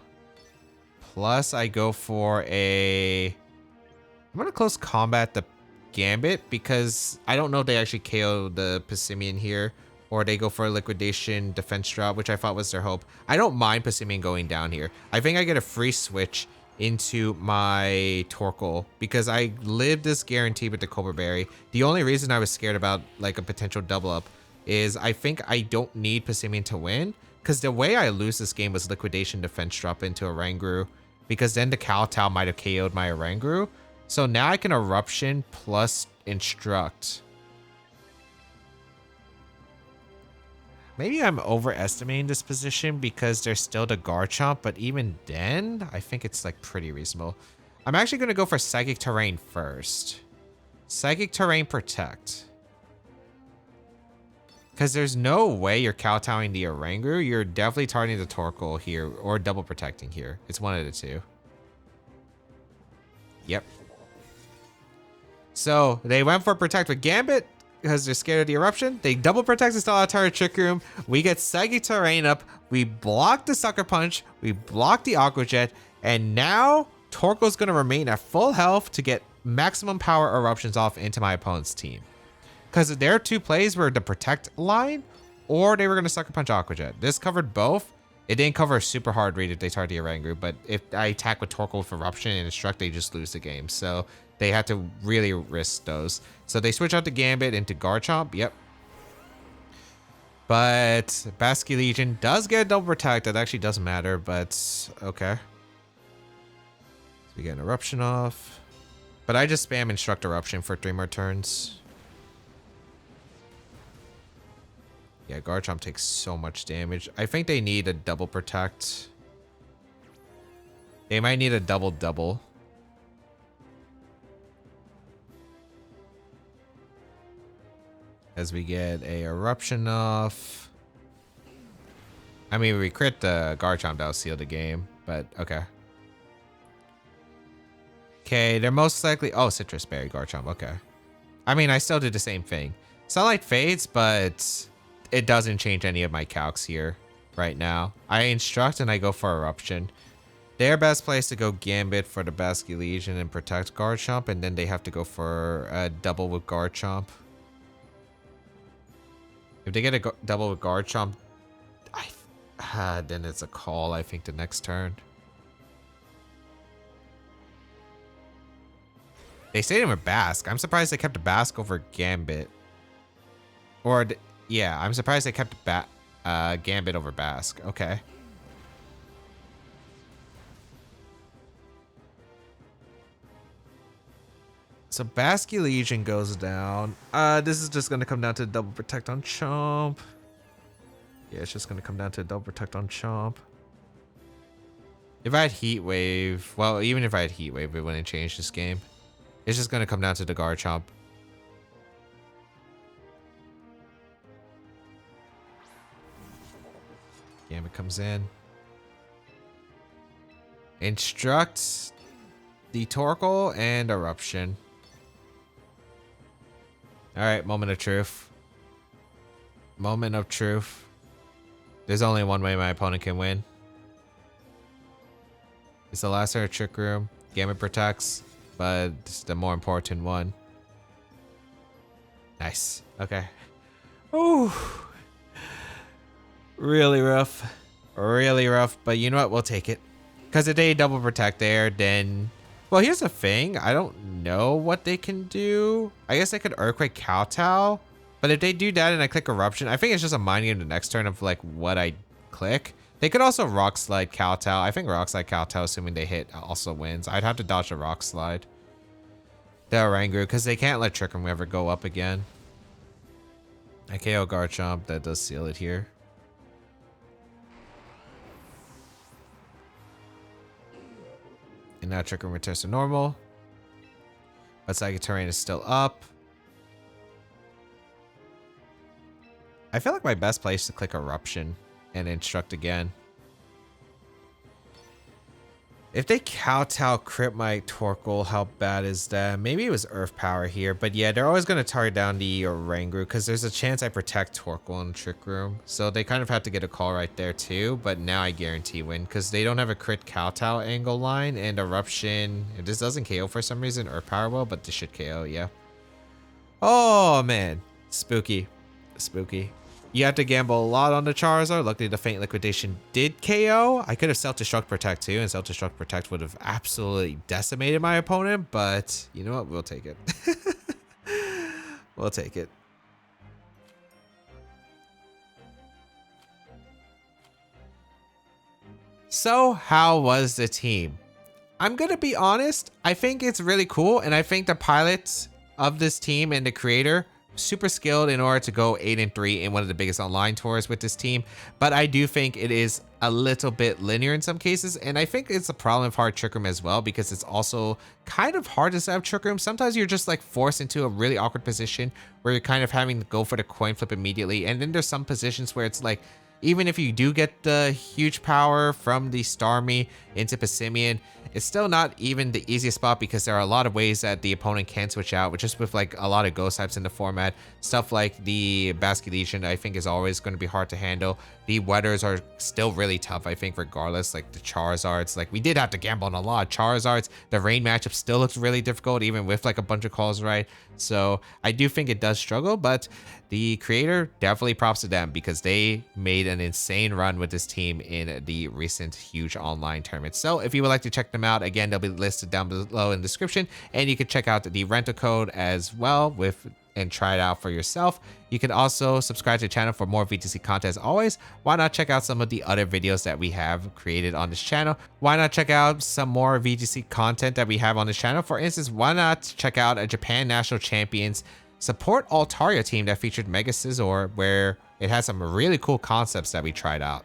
Plus, I go for a... I'm going to close combat the Gambit, because I don't know if they actually KO the Passimian here, or they go for a Liquidation Defense drop, which I thought was their hope. I don't mind Passimian going down here. I think I get a free switch into my Torkoal, because I lived this guarantee with the Cobra Berry. The only reason I was scared about like a potential double up is I think I don't need Passimian to win, because the way I lose this game was Liquidation Defense drop into Oranguru, because then the Kowtow might have KO'd my Oranguru. So now I can Eruption plus Instruct. Maybe I'm overestimating this position because there's still the Garchomp, but even then, I think it's like pretty reasonable. I'm actually going to go for Psychic Terrain first. Psychic Terrain Protect. Because there's no way you're kowtowing the Oranguru. You're definitely targeting the Torkoal here or double protecting here. It's one of the two. Yep. So they went for Protect with Gambit because they're scared of the Eruption. They double protect the Solitary Trick Room. We get Psychic Terrain up. We block the Sucker Punch. We block the Aqua Jet. And now Torkoal's going to remain at full health to get maximum power eruptions off into my opponent's team. Because their two plays were the Protect line or they were going to Sucker Punch Aqua Jet. This covered both. It didn't cover a super hard read if they target the Oranguru, but if I attack with Torkoal with Eruption and Instruct, they just lose the game. So they had to really risk those. So they switch out the Gambit into Garchomp. Yep. But Basculegion does get a double protect. That actually doesn't matter, but okay. So we get an Eruption off. But I just spam Instruct Eruption for 3 more turns. Yeah, Garchomp takes so much damage. I think they need a double protect. They might need a double. As we get a Eruption off. I mean, we crit the Garchomp, that'll seal the game, but okay. Okay, they're most likely... Oh, Citrus Berry Garchomp, okay. I mean, I still did the same thing. Sunlight fades, but it doesn't change any of my calcs here right now. I Instruct and I go for Eruption. Their best place to go Gambit for the Basculegion and protect Garchomp, and then they have to go for a double with Garchomp. If they get a double with Garchomp, then it's a call, I think, the next turn. They stayed in with Bask. I'm surprised they kept a Bask over Gambit. Or, yeah, I'm surprised they kept Gambit over Bask. Okay. So Basculegion goes down. This is just going to come down to double protect on Chomp. Yeah, it's just going to come down to double protect on Chomp. If I had Heat Wave, well, even if I had Heat Wave, it wouldn't change this game. It's just going to come down to the Garchomp. Gambit comes in. Instruct the Torkoal and Eruption. Alright, moment of truth. Moment of truth. There's only one way my opponent can win. It's the last Trick Room. Gambit protects, but it's the more important one. Nice. Okay. Ooh. Really rough. Really rough. But you know what? We'll take it. Because if they double protect there, then... Well, here's the thing. I don't know what they can do. I guess they could Earthquake Kowtow. But if they do that and I click Eruption, I think it's just a mind game the next turn of like what I click. They could also Rock Slide Kowtow. I think Rock Slide Kowtow, assuming they hit, also wins. I'd have to dodge a Rock Slide. The Oranguru, because they can't let Trick Room ever go up again. I KO Garchomp. That does seal it here. And now Trick Room returns to normal. But Psychic Terrain is still up. I feel like my best play is to click Eruption and Instruct again. If they kowtow crit my Torkoal, how bad is that? Maybe it was Earth Power here, but yeah, they're always going to target down the Oranguru because there's a chance I protect Torkoal in Trick Room. So they kind of have to get a call right there too, but now I guarantee win because they don't have a crit kowtow angle line and Eruption. This doesn't KO for some reason. Earth Power will, but this should KO, yeah. Oh man, spooky, spooky. You have to gamble a lot on the Charizard. Luckily, the Faint Liquidation did KO. I could have Self-Destruct Protect too, and Self-Destruct Protect would have absolutely decimated my opponent, but you know what? We'll take it. We'll take it. So, how was the team? I'm going to be honest. I think it's really cool, and I think the pilots of this team and the creator super skilled in order to go 8-3 in one of the biggest online tours with this team, but I do think it is a little bit linear in some cases, and I think it's a problem of hard Trick Room as well because it's also kind of hard to set up Trick Room. Sometimes you're just like forced into a really awkward position where you're kind of having to go for the coin flip immediately, and then there's some positions where it's like even if you do get the huge power from the Starmie into Passimian, it's still not even the easiest spot because there are a lot of ways that the opponent can switch out, which is with like a lot of ghost types in the format. Stuff like the Basculegion I think is always going to be hard to handle. The Weathers are still really tough, I think, regardless. Like the Charizards, like we did have to gamble on a lot of Charizards. The rain matchup still looks really difficult, even with like a bunch of calls right. So I do think it does struggle, but the creator, definitely props to them because they made an insane run with this team in the recent huge online tournament. So if you would like to check them out, again, they'll be listed down below in the description, and you can check out the rental code as well and try it out for yourself. You can also subscribe to the channel for more VGC content as always. Why not check out some of the other videos that we have created on this channel? Why not check out some more VGC content that we have on this channel? For instance, why not check out a Japan National Champions Support Altaria team that featured Mega Scizor, where it has some really cool concepts that we tried out.